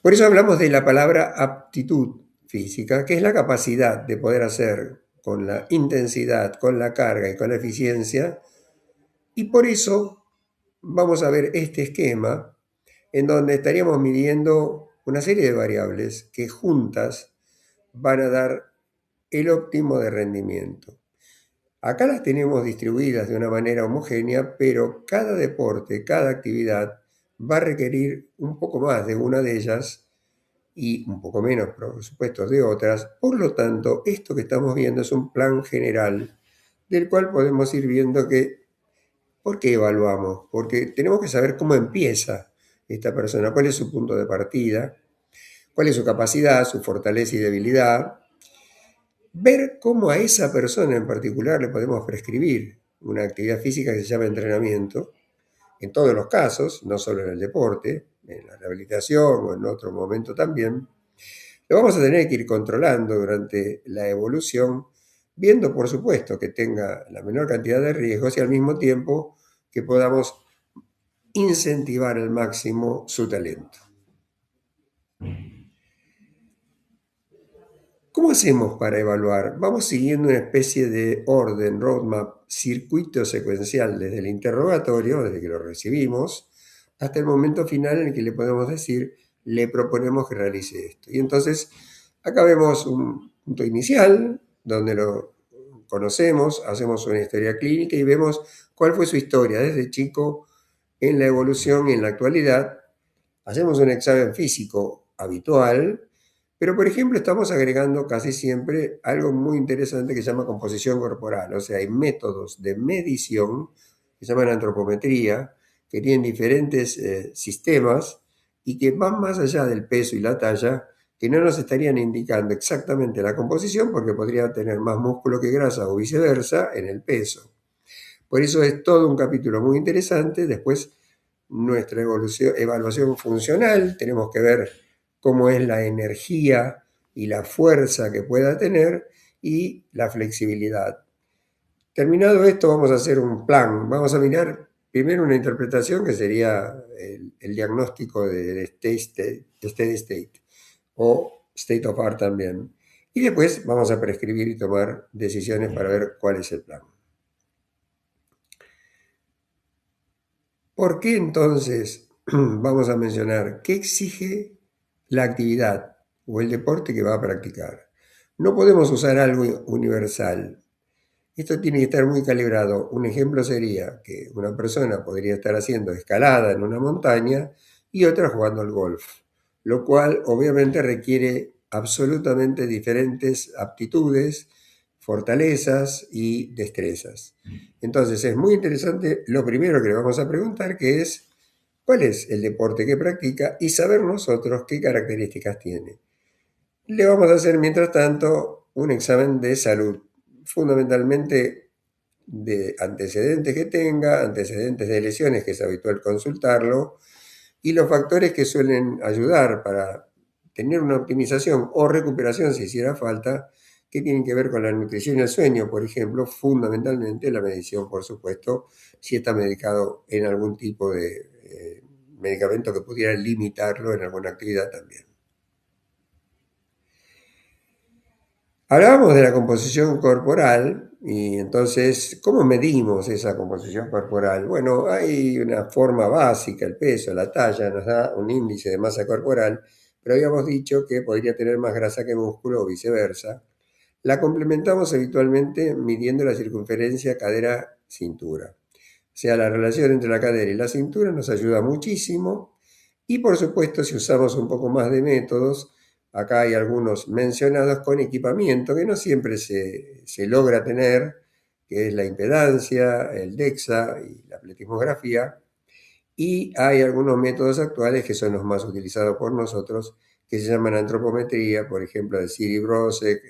Por eso hablamos de la palabra aptitud física, que es la capacidad de poder hacer con la intensidad, con la carga y con la eficiencia. Y por eso vamos a ver este esquema en donde estaríamos midiendo una serie de variables que juntas van a dar el óptimo de rendimiento. Acá las tenemos distribuidas de una manera homogénea, pero cada deporte, cada actividad va a requerir un poco más de una de ellas y un poco menos, por supuesto, de otras. Por lo tanto, esto que estamos viendo es un plan general del cual podemos ir viendo que ¿por qué evaluamos? Porque tenemos que saber cómo empieza esta persona, cuál es su punto de partida, cuál es su capacidad, su fortaleza y debilidad. Ver cómo a esa persona en particular le podemos prescribir una actividad física que se llama entrenamiento, en todos los casos, no solo en el deporte, en la rehabilitación o en otro momento también. Lo vamos a tener que ir controlando durante la evolución, viendo por supuesto que tenga la menor cantidad de riesgos y al mismo tiempo que podamos incentivar al máximo su talento. ¿Cómo hacemos para evaluar? Vamos siguiendo una especie de orden, roadmap, circuito secuencial desde el interrogatorio, desde que lo recibimos, hasta el momento final en el que le podemos decir, le proponemos que realice esto. Y entonces, acá vemos un punto inicial, donde lo conocemos, hacemos una historia clínica y vemos cuál fue su historia desde chico en la evolución y en la actualidad. Hacemos un examen físico habitual, pero por ejemplo estamos agregando casi siempre algo muy interesante que se llama composición corporal. O sea, hay métodos de medición que se llaman antropometría, que tienen diferentes sistemas y que van más allá del peso y la talla, que no nos estarían indicando exactamente la composición porque podría tener más músculo que grasa o viceversa en el peso. Por eso es todo un capítulo muy interesante. Después, nuestra evaluación funcional, tenemos que ver cómo es la energía y la fuerza que pueda tener y la flexibilidad. Terminado esto, vamos a hacer un plan. Vamos a mirar primero una interpretación que sería el diagnóstico de steady state o state of art también. Y después vamos a prescribir y tomar decisiones para ver cuál es el plan. ¿Por qué entonces vamos a mencionar qué exige la actividad o el deporte que va a practicar? No podemos usar algo universal. Esto tiene que estar muy calibrado. Un ejemplo sería que una persona podría estar haciendo escalada en una montaña y otra jugando al golf, lo cual obviamente requiere absolutamente diferentes aptitudes, fortalezas y destrezas. Entonces es muy interesante lo primero que le vamos a preguntar, que es cuál es el deporte que practica y saber nosotros qué características tiene. Le vamos a hacer, mientras tanto, un examen de salud, fundamentalmente de antecedentes que tenga, antecedentes de lesiones, que es habitual consultarlo, y los factores que suelen ayudar para tener una optimización o recuperación, si hiciera falta, que tienen que ver con la nutrición y el sueño, por ejemplo, fundamentalmente la medición, por supuesto, si está medicado en algún tipo de medicamento que pudiera limitarlo en alguna actividad también. Hablábamos de la composición corporal y entonces, ¿cómo medimos esa composición corporal? Bueno, hay una forma básica, el peso, la talla, nos da un índice de masa corporal, pero habíamos dicho que podría tener más grasa que músculo o viceversa. La complementamos habitualmente midiendo la circunferencia cadera-cintura. O sea, la relación entre la cadera y la cintura nos ayuda muchísimo y por supuesto si usamos un poco más de métodos, acá hay algunos mencionados con equipamiento que no siempre se logra tener, que es la impedancia, el DEXA y la pletismografía. Y hay algunos métodos actuales que son los más utilizados por nosotros, que se llaman antropometría, por ejemplo, de Siri Brosek,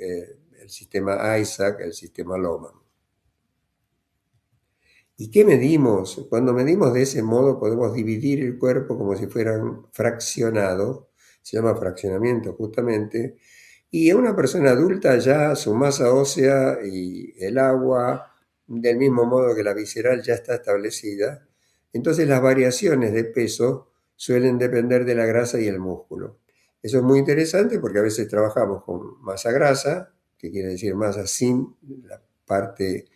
el sistema ISAC, el sistema Lohmann. ¿Y qué medimos? Cuando medimos de ese modo podemos dividir el cuerpo como si fueran fraccionados, se llama fraccionamiento justamente, y en una persona adulta ya su masa ósea y el agua, del mismo modo que la visceral, ya está establecida. Entonces las variaciones de peso suelen depender de la grasa y el músculo. Eso es muy interesante porque a veces trabajamos con masa grasa, que quiere decir masa sin la parte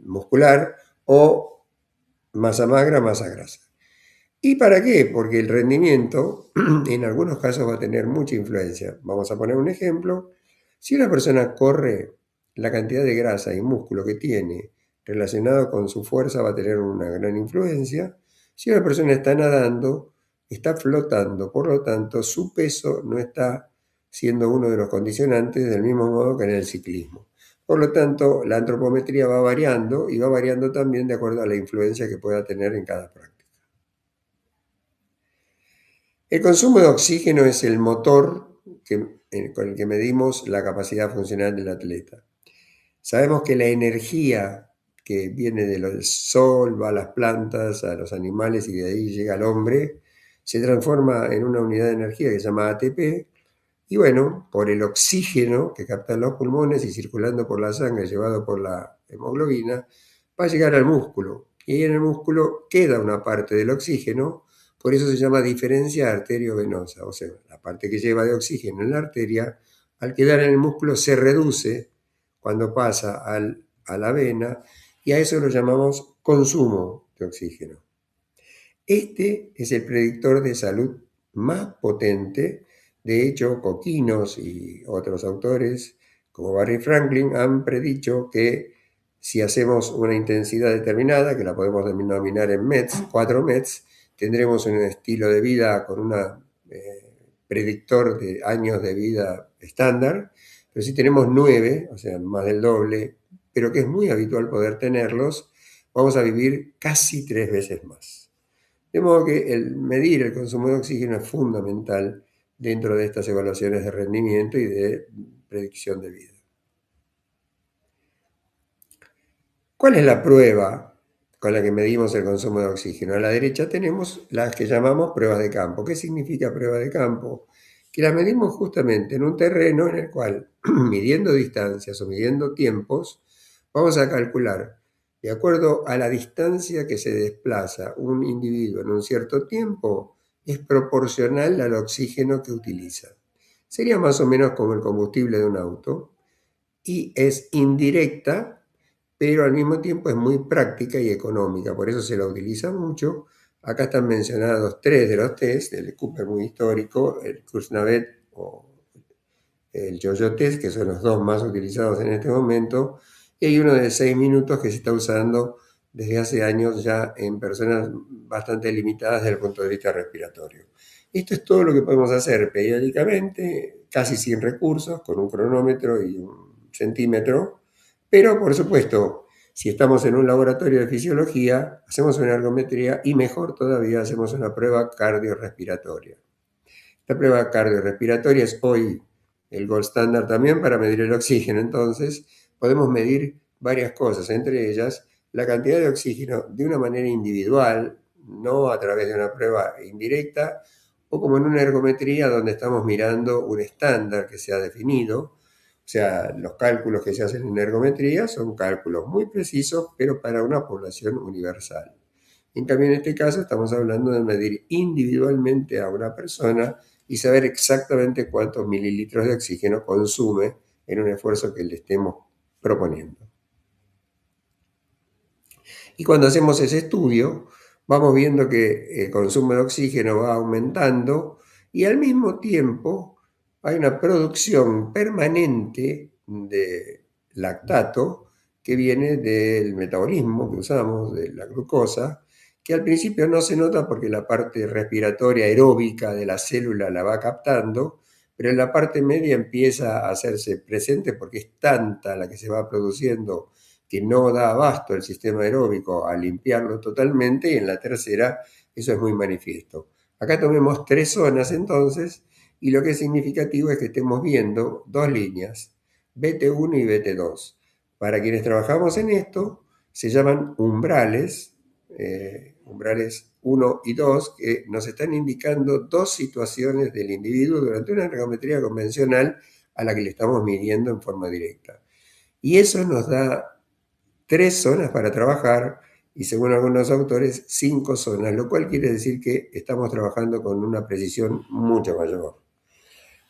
muscular, o masa magra, masa grasa. ¿Y para qué? Porque el rendimiento en algunos casos va a tener mucha influencia. Vamos a poner un ejemplo. Si una persona corre, la cantidad de grasa y músculo que tiene relacionado con su fuerza va a tener una gran influencia. Si una persona está nadando, está flotando, por lo tanto su peso no está siendo uno de los condicionantes del mismo modo que en el ciclismo. Por lo tanto, la antropometría va variando y va variando también de acuerdo a la influencia que pueda tener en cada práctica. El consumo de oxígeno es el motor con el que medimos la capacidad funcional del atleta. Sabemos que la energía que viene del sol, va a las plantas, a los animales y de ahí llega al hombre, se transforma en una unidad de energía que se llama ATP. Y bueno, por el oxígeno que captan los pulmones y circulando por la sangre, llevado por la hemoglobina, va a llegar al músculo. Y en el músculo queda una parte del oxígeno, por eso se llama diferencia arteriovenosa. O sea, la parte que lleva de oxígeno en la arteria, al quedar en el músculo se reduce cuando pasa a la vena, y a eso lo llamamos consumo de oxígeno. Este es el predictor de salud más potente. De hecho, Coquinos y otros autores, como Barry Franklin, han predicho que si hacemos una intensidad determinada, que la podemos denominar en METs, 4 METs, tendremos un estilo de vida con un predictor de años de vida estándar. Pero si tenemos 9, o sea, más del doble, pero que es muy habitual poder tenerlos, vamos a vivir casi 3 veces más. De modo que el medir el consumo de oxígeno es fundamental dentro de estas evaluaciones de rendimiento y de predicción de vida. ¿Cuál es la prueba con la que medimos el consumo de oxígeno? A la derecha tenemos las que llamamos pruebas de campo. ¿Qué significa prueba de campo? Que las medimos justamente en un terreno en el cual, midiendo distancias o midiendo tiempos, vamos a calcular, de acuerdo a la distancia que se desplaza un individuo en un cierto tiempo, es proporcional al oxígeno que utiliza. Sería más o menos como el combustible de un auto y es indirecta pero al mismo tiempo es muy práctica y económica, por eso se la utiliza mucho. Acá están mencionados 3 de los test, el Cooper muy histórico, el Kuznavet o el Yo-Yo Test, que son los 2 más utilizados en este momento, y hay uno de 6 minutos que se está usando desde hace años ya en personas bastante limitadas desde el punto de vista respiratorio. Esto es todo lo que podemos hacer periódicamente, casi sin recursos, con un cronómetro y un centímetro, pero por supuesto, si estamos en un laboratorio de fisiología, hacemos una ergometría y mejor todavía hacemos una prueba cardiorrespiratoria. La prueba cardiorrespiratoria es hoy el gold standard también para medir el oxígeno. Entonces, podemos medir varias cosas, entre ellas la cantidad de oxígeno de una manera individual, no a través de una prueba indirecta, o como en una ergometría donde estamos mirando un estándar que se ha definido. O sea, los cálculos que se hacen en ergometría son cálculos muy precisos, pero para una población universal. En cambio, en este caso estamos hablando de medir individualmente a una persona y saber exactamente cuántos mililitros de oxígeno consume en un esfuerzo que le estemos proponiendo. Y cuando hacemos ese estudio, vamos viendo que el consumo de oxígeno va aumentando y al mismo tiempo hay una producción permanente de lactato que viene del metabolismo que usamos, de la glucosa, que al principio no se nota porque la parte respiratoria aeróbica de la célula la va captando, pero en la parte media empieza a hacerse presente porque es tanta la que se va produciendo que no da abasto el sistema aeróbico a limpiarlo totalmente, y en la tercera eso es muy manifiesto. Acá tomemos 3 zonas entonces, y lo que es significativo es que estemos viendo 2 líneas, BT1 y BT2. Para quienes trabajamos en esto, se llaman umbrales, umbrales 1 y 2, que nos están indicando 2 situaciones del individuo durante una ergometría convencional a la que le estamos midiendo en forma directa. Y eso nos da 3 zonas para trabajar y, según algunos autores, 5 zonas, lo cual quiere decir que estamos trabajando con una precisión mucho mayor.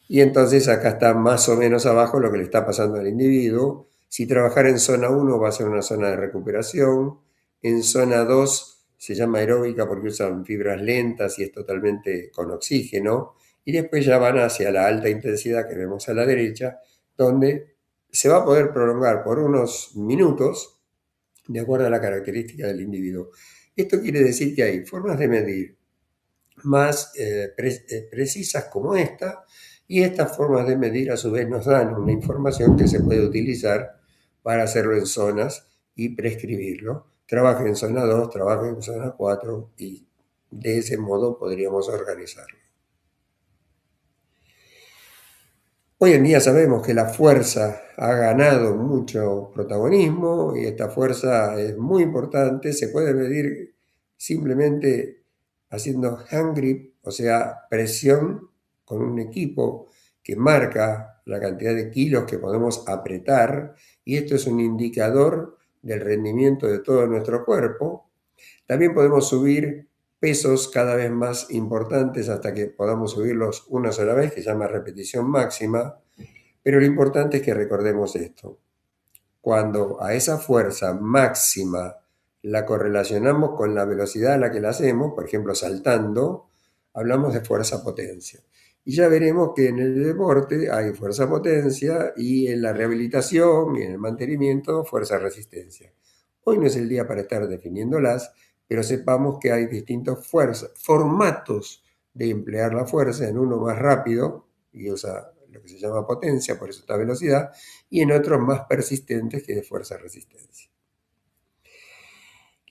Y entonces acá está más o menos abajo lo que le está pasando al individuo. Si trabajar en zona 1 va a ser una zona de recuperación, en zona 2 se llama aeróbica porque usan fibras lentas y es totalmente con oxígeno, y después ya van hacia la alta intensidad que vemos a la derecha, donde se va a poder prolongar por unos minutos de acuerdo a la característica del individuo. Esto quiere decir que hay formas de medir más precisas como esta, y estas formas de medir a su vez nos dan una información que se puede utilizar para hacerlo en zonas y prescribirlo. Trabaja en zona 2, trabaja en zona 4 y de ese modo podríamos organizarlo. Hoy en día sabemos que la fuerza ha ganado mucho protagonismo y esta fuerza es muy importante. Se puede medir simplemente haciendo hand grip, o sea, presión con un equipo que marca la cantidad de kilos que podemos apretar, y esto es un indicador del rendimiento de todo nuestro cuerpo. También podemos subir pesos cada vez más importantes hasta que podamos subirlos una sola vez, que se llama repetición máxima, pero lo importante es que recordemos esto. Cuando a esa fuerza máxima la correlacionamos con la velocidad a la que la hacemos, por ejemplo saltando, hablamos de fuerza-potencia. Y ya veremos que en el deporte hay fuerza-potencia y en la rehabilitación y en el mantenimiento fuerza-resistencia. Hoy no es el día para estar definiéndolas, pero sepamos que hay distintos formatos de emplear la fuerza, en uno más rápido y usa lo que se llama potencia, por eso está velocidad, y en otros más persistentes, que es de fuerza-resistencia.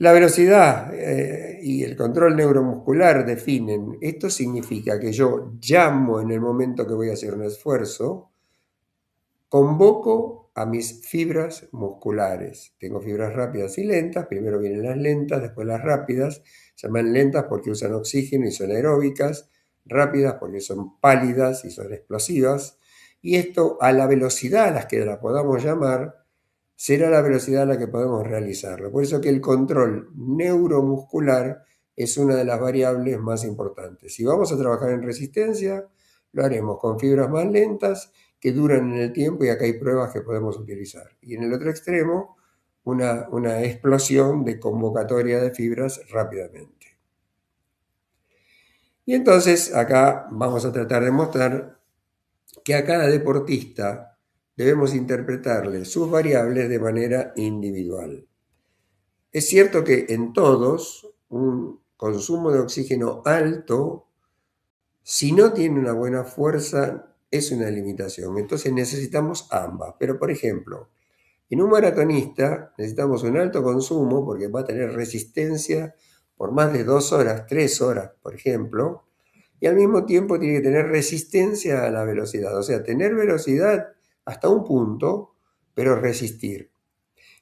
La velocidad y el control neuromuscular definen. Esto significa que yo llamo en el momento que voy a hacer un esfuerzo, convoco a mis fibras musculares. Tengo fibras rápidas y lentas, primero vienen las lentas, después las rápidas. Se llaman lentas porque usan oxígeno y son aeróbicas, rápidas porque son pálidas y son explosivas. Y esto, a la velocidad a la que la podamos llamar, será la velocidad a la que podemos realizarlo. Por eso que el control neuromuscular es una de las variables más importantes. Si vamos a trabajar en resistencia, lo haremos con fibras más lentas que duran en el tiempo, y acá hay pruebas que podemos utilizar. Y en el otro extremo, una explosión de convocatoria de fibras rápidamente. Y entonces acá vamos a tratar de mostrar que a cada deportista debemos interpretarle sus variables de manera individual. Es cierto que en todos un consumo de oxígeno alto, si no tiene una buena fuerza, es una limitación. Entonces necesitamos ambas. Pero, por ejemplo, en un maratonista necesitamos un alto consumo porque va a tener resistencia por más de 2 horas, 3 horas, por ejemplo, y al mismo tiempo tiene que tener resistencia a la velocidad. O sea, tener velocidad hasta un punto, pero resistir.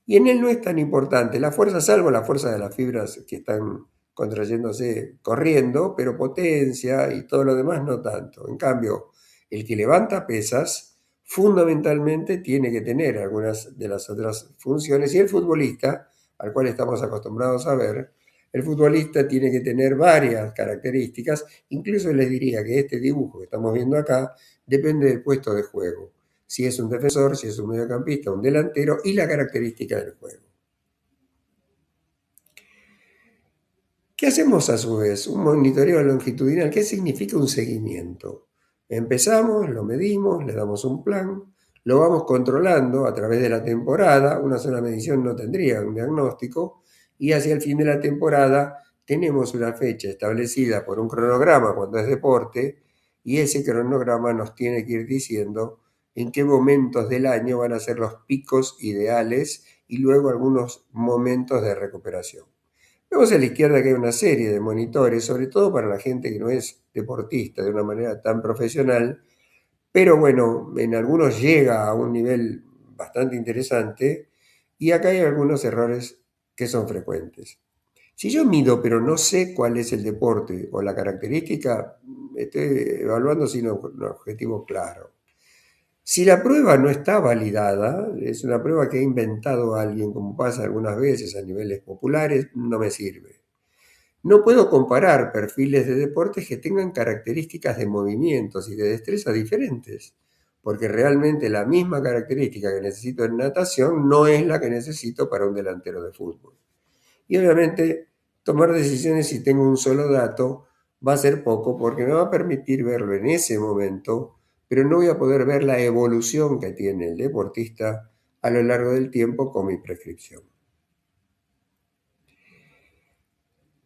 Y en él no es tan importante la fuerza, salvo la fuerza de las fibras que están contrayéndose corriendo, pero potencia y todo lo demás no tanto. En cambio, el que levanta pesas fundamentalmente tiene que tener algunas de las otras funciones, y el futbolista, al cual estamos acostumbrados a ver, el futbolista tiene que tener varias características. Incluso les diría que este dibujo que estamos viendo acá depende del puesto de juego. Si es un defensor, si es un mediocampista, un delantero y la característica del juego. ¿Qué hacemos a su vez? Un monitoreo longitudinal. ¿Qué significa un seguimiento? Empezamos, lo medimos, le damos un plan, lo vamos controlando a través de la temporada. Una sola medición no tendría un diagnóstico, y hacia el fin de la temporada tenemos una fecha establecida por un cronograma cuando es deporte, y ese cronograma nos tiene que ir diciendo en qué momentos del año van a ser los picos ideales y luego algunos momentos de recuperación. Vemos a la izquierda que hay una serie de monitores, sobre todo para la gente que no es deportista de una manera tan profesional, pero bueno, en algunos llega a un nivel bastante interesante, y acá hay algunos errores que son frecuentes. Si yo mido pero no sé cuál es el deporte o la característica, estoy evaluando sin un objetivo claro. Si la prueba no está validada, es una prueba que ha inventado alguien, como pasa algunas veces a niveles populares, no me sirve. No puedo comparar perfiles de deportes que tengan características de movimientos y de destreza diferentes, porque realmente la misma característica que necesito en natación no es la que necesito para un delantero de fútbol. Y obviamente tomar decisiones si tengo un solo dato va a ser poco, porque me va a permitir verlo en ese momento, pero no voy a poder ver la evolución que tiene el deportista a lo largo del tiempo con mi prescripción.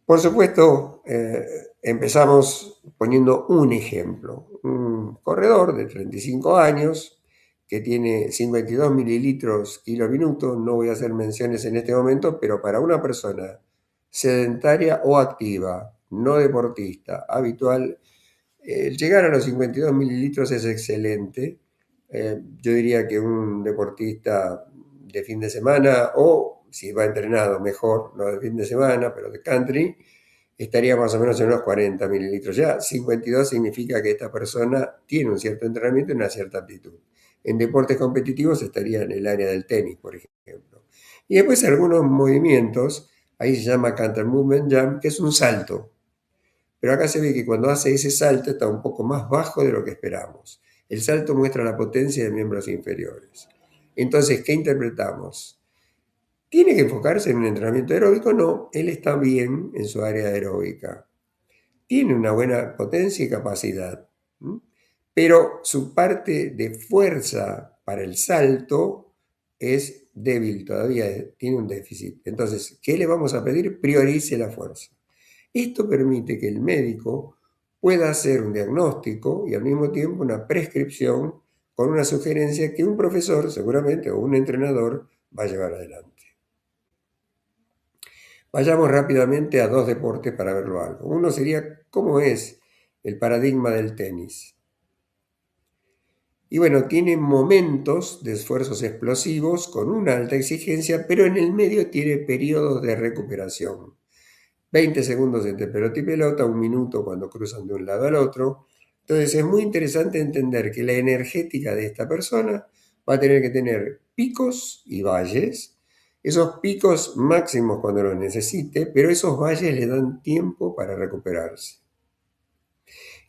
Por supuesto, empezamos poniendo un ejemplo. Un corredor de 35 años que tiene 52 mililitros kilo minuto. No voy a hacer menciones en este momento, pero para una persona sedentaria o activa, no deportista, habitual, el llegar a los 52 mililitros es excelente. Yo diría que un deportista de fin de semana, o si va entrenado mejor, no de fin de semana, pero de country, estaría más o menos en unos 40 mililitros. Ya 52 significa que esta persona tiene un cierto entrenamiento y una cierta aptitud. En deportes competitivos estaría en el área del tenis, por ejemplo. Y después algunos movimientos, ahí se llama counter movement jump, que es un salto. Pero acá se ve que cuando hace ese salto está un poco más bajo de lo que esperamos. El salto muestra la potencia de miembros inferiores. Entonces, ¿qué interpretamos? ¿Tiene que enfocarse en un entrenamiento aeróbico? No, él está bien en su área aeróbica. Tiene una buena potencia y capacidad, pero su parte de fuerza para el salto es débil, todavía tiene un déficit. Entonces, ¿qué le vamos a pedir? Priorice la fuerza. Esto permite que el médico pueda hacer un diagnóstico y al mismo tiempo una prescripción con una sugerencia que un profesor seguramente o un entrenador va a llevar adelante. Vayamos rápidamente a dos deportes para verlo algo. Uno sería cómo es el paradigma del tenis. Y bueno, tiene momentos de esfuerzos explosivos con una alta exigencia, pero en el medio tiene periodos de recuperación. 20 segundos entre pelota y pelota, 1 minuto cuando cruzan de un lado al otro. Entonces es muy interesante entender que la energética de esta persona va a tener que tener picos y valles. Esos picos máximos cuando los necesite, pero esos valles le dan tiempo para recuperarse.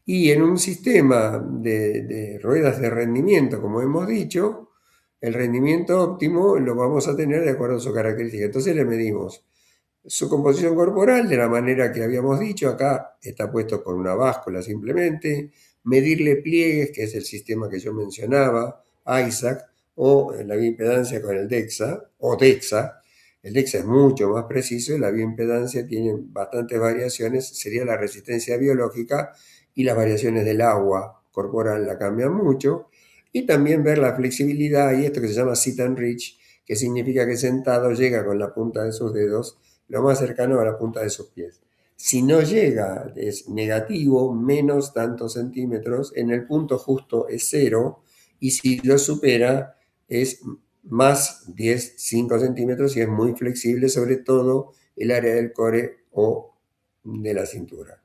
Y en un sistema de ruedas de rendimiento, como hemos dicho, el rendimiento óptimo lo vamos a tener de acuerdo a su característica. Entonces le medimos su composición corporal de la manera que habíamos dicho. Acá está puesto con una báscula simplemente. Medirle pliegues, que es el sistema que yo mencionaba, ISAC, o la bioimpedancia con el DEXA, o DEXA. El DEXA es mucho más preciso y la bioimpedancia tiene bastantes variaciones. Sería la resistencia biológica y las variaciones del agua corporal la cambian mucho. Y también ver la flexibilidad y esto que se llama sit and reach, que significa que sentado llega con la punta de sus dedos lo más cercano a la punta de sus pies. Si no llega, es negativo, menos tantos centímetros, en el punto justo es 0, y si lo supera es más 10, 5 centímetros y es muy flexible, sobre todo el área del core o de la cintura.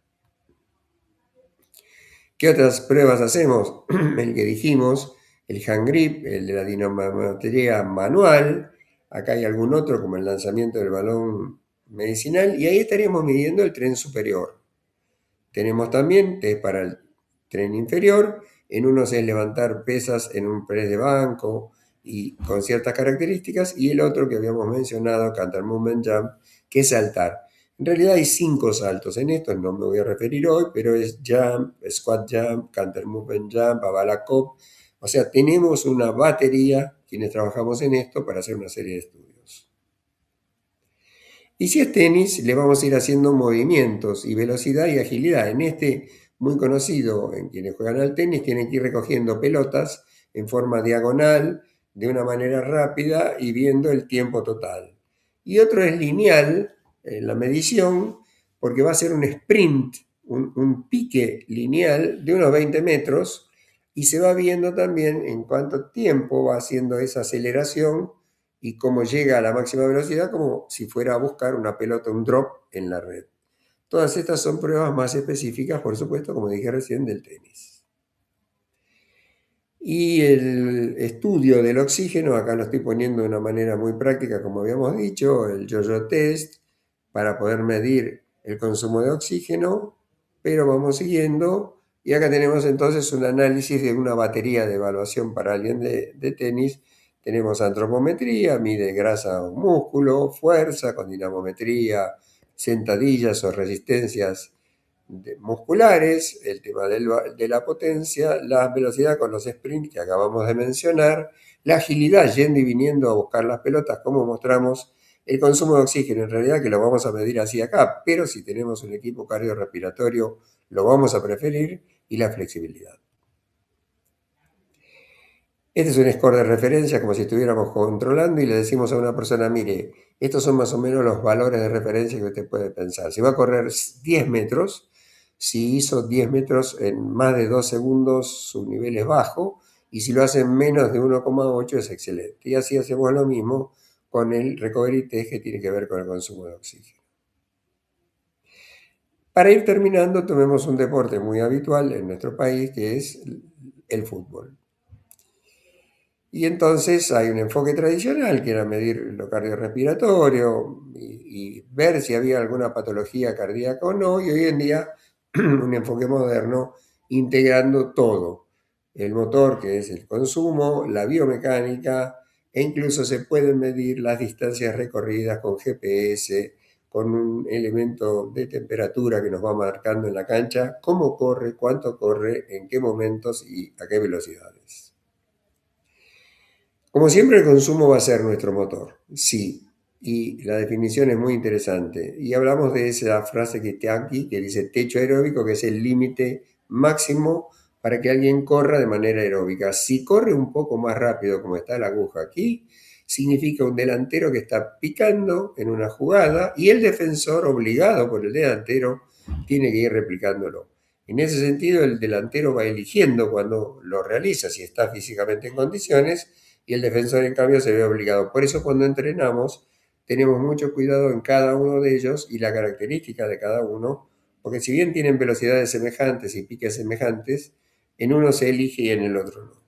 ¿Qué otras pruebas hacemos? El que dijimos, el hand grip, el de la dinamometría manual. Acá hay algún otro, como el lanzamiento del balón medicinal, y ahí estaríamos midiendo el tren superior. Tenemos también test para el tren inferior. En unos es levantar pesas en un press de banco y con ciertas características, y el otro que habíamos mencionado, Canter Movement Jump, que es saltar. En realidad hay 5 saltos en esto, no me voy a referir hoy, pero es jump, squat jump, canter movement jump, balacop. O sea, tenemos una batería, quienes trabajamos en esto, para hacer una serie de estudios. Y si es tenis, le vamos a ir haciendo movimientos y velocidad y agilidad. En este, muy conocido, en quienes juegan al tenis, tienen que ir recogiendo pelotas en forma diagonal, de una manera rápida y viendo el tiempo total. Y otro es lineal, en la medición, porque va a ser un sprint, un pique lineal de unos 20 metros, y se va viendo también en cuánto tiempo va haciendo esa aceleración y cómo llega a la máxima velocidad, como si fuera a buscar una pelota, un drop en la red. Todas estas son pruebas más específicas, por supuesto, como dije recién, del tenis. Y el estudio del oxígeno, acá lo estoy poniendo de una manera muy práctica, como habíamos dicho, el yo-yo test, para poder medir el consumo de oxígeno, pero vamos siguiendo, y acá tenemos entonces un análisis de una batería de evaluación para alguien de tenis. Tenemos antropometría, mide grasa o músculo, fuerza con dinamometría, sentadillas o resistencias musculares, el tema de la potencia, la velocidad con los sprints que acabamos de mencionar, la agilidad yendo y viniendo a buscar las pelotas, como mostramos, el consumo de oxígeno, en realidad que lo vamos a medir así acá, pero si tenemos un equipo cardiorrespiratorio lo vamos a preferir, y la flexibilidad. Este es un score de referencia, como si estuviéramos controlando y le decimos a una persona, mire, estos son más o menos los valores de referencia que usted puede pensar. Si va a correr 10 metros, si hizo 10 metros en más de 2 segundos, su nivel es bajo, y si lo hace en menos de 1,8 es excelente. Y así hacemos lo mismo con el recovery test, que tiene que ver con el consumo de oxígeno. Para ir terminando, tomemos un deporte muy habitual en nuestro país, que es el fútbol. Y entonces hay un enfoque tradicional, que era medir lo cardiorrespiratorio y ver si había alguna patología cardíaca o no, y hoy en día un enfoque moderno integrando todo, el motor, que es el consumo, la biomecánica, e incluso se pueden medir las distancias recorridas con GPS, con un elemento de temperatura que nos va marcando en la cancha cómo corre, cuánto corre, en qué momentos y a qué velocidades. Como siempre, el consumo va a ser nuestro motor, sí, y la definición es muy interesante. Y hablamos de esa frase que está aquí, que dice techo aeróbico, que es el límite máximo para que alguien corra de manera aeróbica. Si corre un poco más rápido, como está la aguja aquí, significa un delantero que está picando en una jugada y el defensor, obligado por el delantero, tiene que ir replicándolo. En ese sentido, el delantero va eligiendo cuando lo realiza, si está físicamente en condiciones, y el defensor, en cambio, se ve obligado. Por eso, cuando entrenamos, tenemos mucho cuidado en cada uno de ellos y la característica de cada uno, porque si bien tienen velocidades semejantes y piques semejantes, en uno se elige y en el otro no.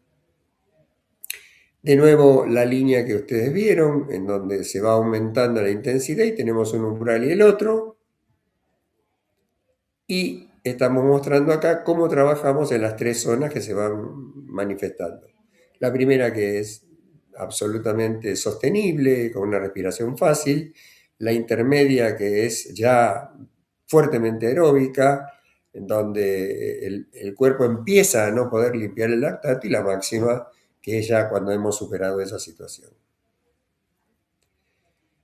De nuevo, la línea que ustedes vieron, en donde se va aumentando la intensidad y tenemos un umbral y el otro. Y estamos mostrando acá cómo trabajamos en las 3 zonas que se van manifestando. La primera, que es absolutamente sostenible, con una respiración fácil, la intermedia que es ya fuertemente aeróbica, en donde el cuerpo empieza a no poder limpiar el lactato, y la máxima, que es ya cuando hemos superado esa situación.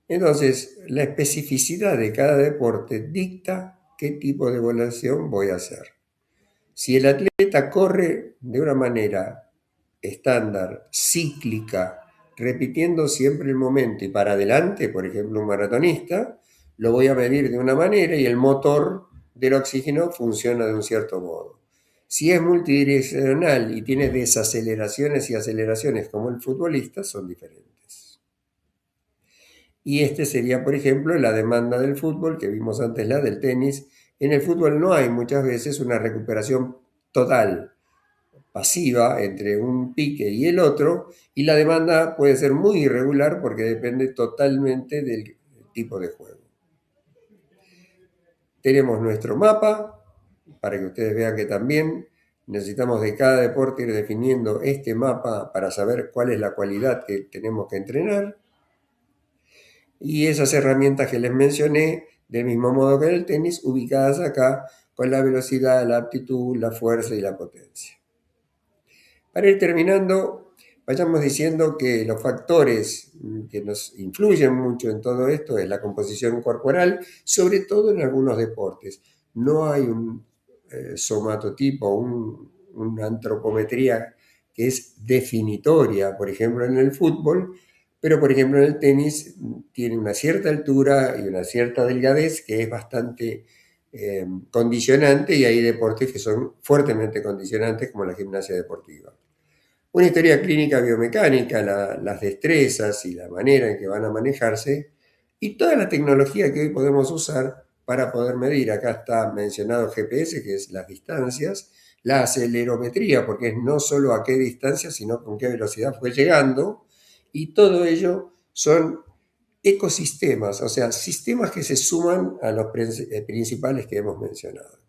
Entonces, la especificidad de cada deporte dicta qué tipo de evaluación voy a hacer. Si el atleta corre de una manera estándar, cíclica, repitiendo siempre el momento y para adelante, por ejemplo, un maratonista, lo voy a medir de una manera y el motor del oxígeno funciona de un cierto modo. Si es multidireccional y tiene desaceleraciones y aceleraciones como el futbolista, son diferentes. Y este sería, por ejemplo, la demanda del fútbol, que vimos antes la del tenis. En el fútbol no hay muchas veces una recuperación total, pasiva, entre un pique y el otro, y la demanda puede ser muy irregular porque depende totalmente del tipo de juego. Tenemos nuestro mapa, para que ustedes vean que también necesitamos de cada deporte ir definiendo este mapa para saber cuál es la cualidad que tenemos que entrenar. Y esas herramientas que les mencioné, del mismo modo que en el tenis, ubicadas acá con la velocidad, la aptitud, la fuerza y la potencia. Para ir terminando, vayamos diciendo que los factores que nos influyen mucho en todo esto es la composición corporal, sobre todo en algunos deportes. No hay un somatotipo, una antropometría que es definitoria, por ejemplo, en el fútbol, pero por ejemplo en el tenis tiene una cierta altura y una cierta delgadez que es bastante condicionante, y hay deportes que son fuertemente condicionantes como la gimnasia deportiva. Una historia clínica biomecánica, las destrezas y la manera en que van a manejarse, y toda la tecnología que hoy podemos usar para poder medir. Acá está mencionado GPS, que es las distancias, la acelerometría, porque es no solo a qué distancia, sino con qué velocidad fue llegando, y todo ello son ecosistemas, o sea, sistemas que se suman a los principales que hemos mencionado.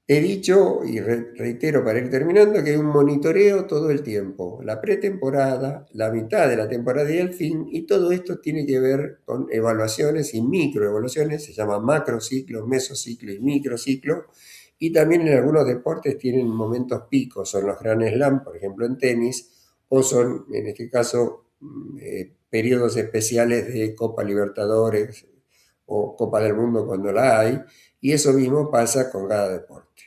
He dicho y reitero para ir terminando que hay un monitoreo todo el tiempo, la pretemporada, la mitad de la temporada y el fin, y todo esto tiene que ver con evaluaciones y microevaluaciones, se llama macrociclo, mesociclo y microciclo, y también en algunos deportes tienen momentos picos, son los Grand Slam, por ejemplo en tenis, o son en este caso periodos especiales de Copa Libertadores o Copa del Mundo cuando la hay, y eso mismo pasa con cada deporte.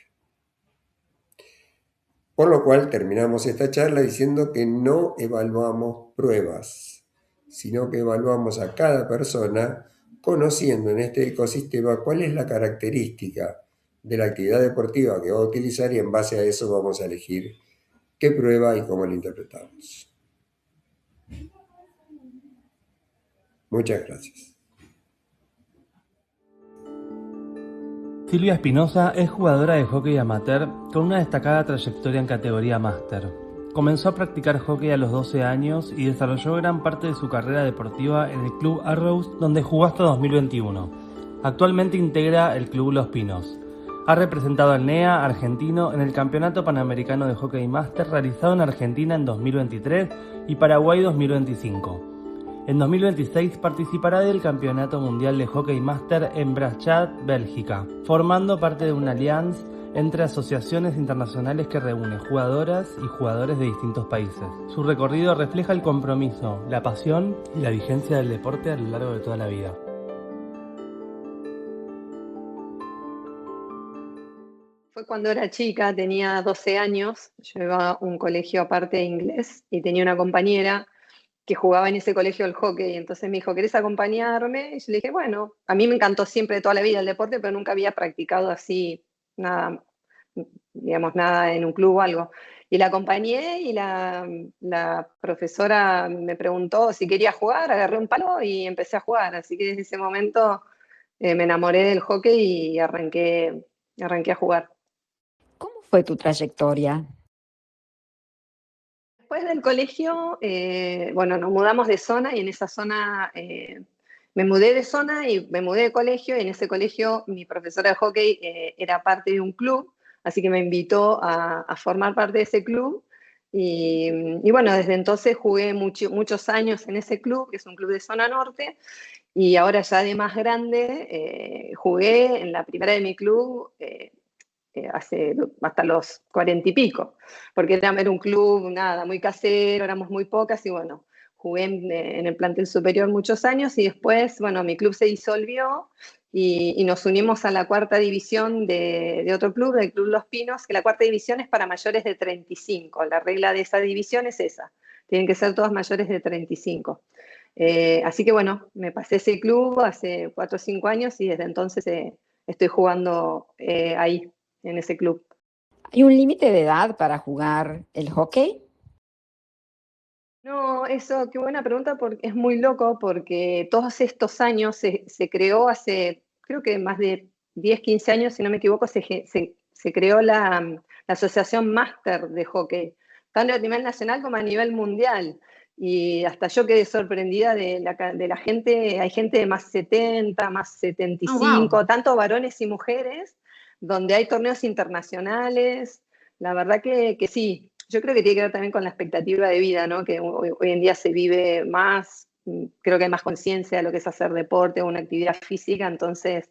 Por lo cual terminamos esta charla diciendo que no evaluamos pruebas, sino que evaluamos a cada persona conociendo en este ecosistema cuál es la característica de la actividad deportiva que va a utilizar, y en base a eso vamos a elegir qué prueba y cómo la interpretamos. Muchas gracias. Silvia Espinosa es jugadora de hockey amateur con una destacada trayectoria en categoría máster. Comenzó a practicar hockey a los 12 años y desarrolló gran parte de su carrera deportiva en el Club Arrows, donde jugó hasta 2021. Actualmente integra el Club Los Pinos. Ha representado al NEA argentino en el Campeonato Panamericano de Hockey Máster realizado en Argentina en 2023 y Paraguay 2025. En 2026 participará del Campeonato Mundial de Hockey Máster en Brachat, Bélgica, formando parte de una alianza entre asociaciones internacionales que reúne jugadoras y jugadores de distintos países. Su recorrido refleja el compromiso, la pasión y la vigencia del deporte a lo largo de toda la vida. Fue cuando era chica, tenía 12 años, yo iba a un colegio aparte de inglés y tenía una compañera que jugaba en ese colegio el hockey, entonces me dijo, ¿querés acompañarme? Y yo le dije, bueno, a mí me encantó siempre toda la vida el deporte, pero nunca había practicado así nada, digamos, nada en un club o algo. Y la acompañé y la profesora me preguntó si quería jugar, agarré un palo y empecé a jugar, así que desde ese momento me enamoré del hockey y arranqué a jugar. ¿Cómo fue tu trayectoria? Después del colegio, bueno, nos mudamos de zona y en esa zona me mudé de zona y me mudé de colegio, y en ese colegio mi profesora de hockey era parte de un club, así que me invitó a formar parte de ese club Y bueno, desde entonces jugué muchos años en ese club, que es un club de zona norte, y ahora ya de más grande, jugué en la primera de mi club hasta los 40 y pico, porque era un club, nada, muy casero, éramos muy pocas y bueno, jugué en el plantel superior muchos años y después, bueno, mi club se disolvió y nos unimos a la cuarta división de otro club, del Club Los Pinos, que la cuarta división es para mayores de 35. La regla de esa división es esa, tienen que ser todas mayores de 35. Así que bueno, me pasé ese club hace 4 o 5 años y desde entonces estoy jugando ahí, en ese club. ¿Hay un límite de edad para jugar el hockey? No, eso, qué buena pregunta, porque es muy loco porque todos estos años se creó hace, creo que más de 10, 15 años, si no me equivoco, se creó la Asociación Máster de Hockey, tanto a nivel nacional como a nivel mundial. Y hasta yo quedé sorprendida de la gente, hay gente de más 70, más 75, Oh, wow. tanto varones y mujeres, donde hay torneos internacionales. La verdad que sí, yo creo que tiene que ver también con la expectativa de vida, ¿no? Que hoy en día se vive más, creo que hay más conciencia de lo que es hacer deporte o una actividad física, entonces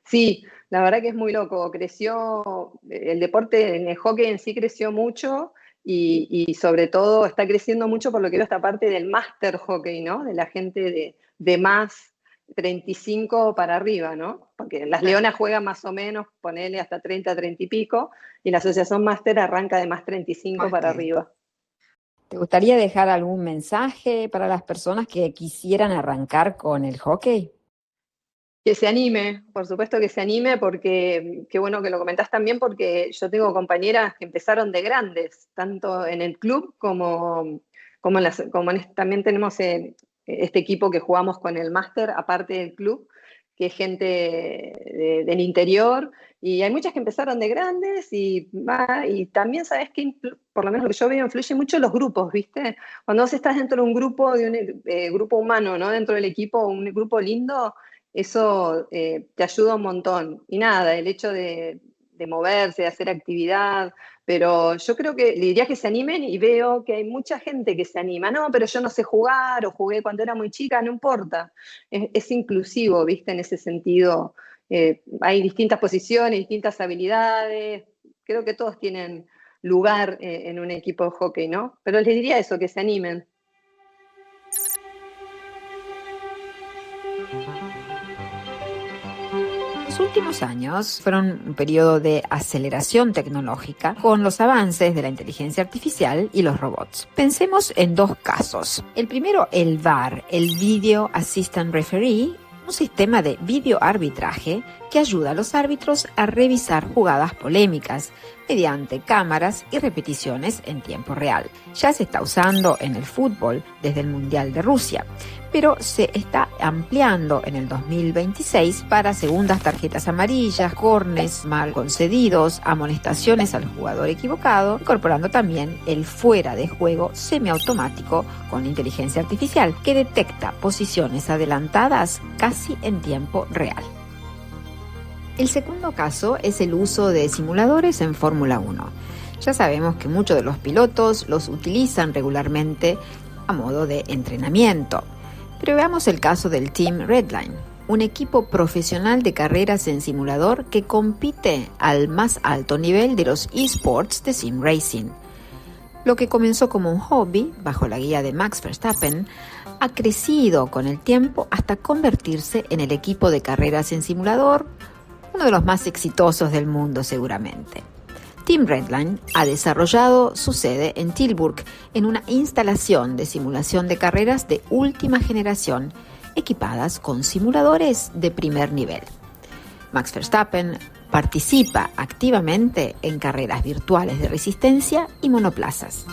sí, la verdad que es muy loco, creció, el deporte en el hockey en sí creció mucho y sobre todo está creciendo mucho por lo que veo esta parte del master hockey, ¿no? De la gente de más 35 para arriba, ¿no? Porque las Leonas juegan más o menos, ponele hasta 30, 30 y pico, y la asociación máster arranca de más 35 para Ok. arriba. ¿Te gustaría dejar algún mensaje para las personas que quisieran arrancar con el hockey? Que se anime, por supuesto que se anime, porque qué bueno que lo comentás también, porque yo tengo compañeras que empezaron de grandes, tanto en el club también tenemos este equipo que jugamos con el máster, aparte del club, que es gente del interior, y hay muchas que empezaron de grandes, y también sabes que, por lo menos lo que yo veo, influye mucho los grupos, ¿viste? Cuando vos estás dentro de un grupo, de un grupo humano, ¿no? Dentro del equipo, un grupo lindo, eso te ayuda un montón. Y nada, el hecho de moverse, de hacer actividad, pero yo creo que le diría que se animen y veo que hay mucha gente que se anima. No, pero yo no sé jugar o jugué cuando era muy chica, no importa. Es inclusivo, ¿viste? En ese sentido, hay distintas posiciones, distintas habilidades. Creo que todos tienen lugar en un equipo de hockey, ¿no? Pero les diría eso, que se animen. Los últimos años fueron un periodo de aceleración tecnológica con los avances de la inteligencia artificial y los robots. Pensemos en 2 casos. El primero, el VAR, el Video Assistant Referee, un sistema de videoarbitraje que ayuda a los árbitros a revisar jugadas polémicas mediante cámaras y repeticiones en tiempo real. Ya se está usando en el fútbol desde el Mundial de Rusia, pero se está ampliando en el 2026 para segundas tarjetas amarillas, córners mal concedidos, amonestaciones al jugador equivocado, incorporando también el fuera de juego semiautomático con inteligencia artificial que detecta posiciones adelantadas casi en tiempo real. El segundo caso es el uso de simuladores en Fórmula 1. Ya sabemos que muchos de los pilotos los utilizan regularmente a modo de entrenamiento. Pero veamos el caso del Team Redline, un equipo profesional de carreras en simulador que compite al más alto nivel de los esports de sim racing. Lo que comenzó como un hobby, bajo la guía de Max Verstappen, ha crecido con el tiempo hasta convertirse en el equipo de carreras en simulador, uno de los más exitosos del mundo seguramente. Team Redline ha desarrollado su sede en Tilburg en una instalación de simulación de carreras de última generación equipadas con simuladores de primer nivel. Max Verstappen participa activamente en carreras virtuales de resistencia y monoplazas.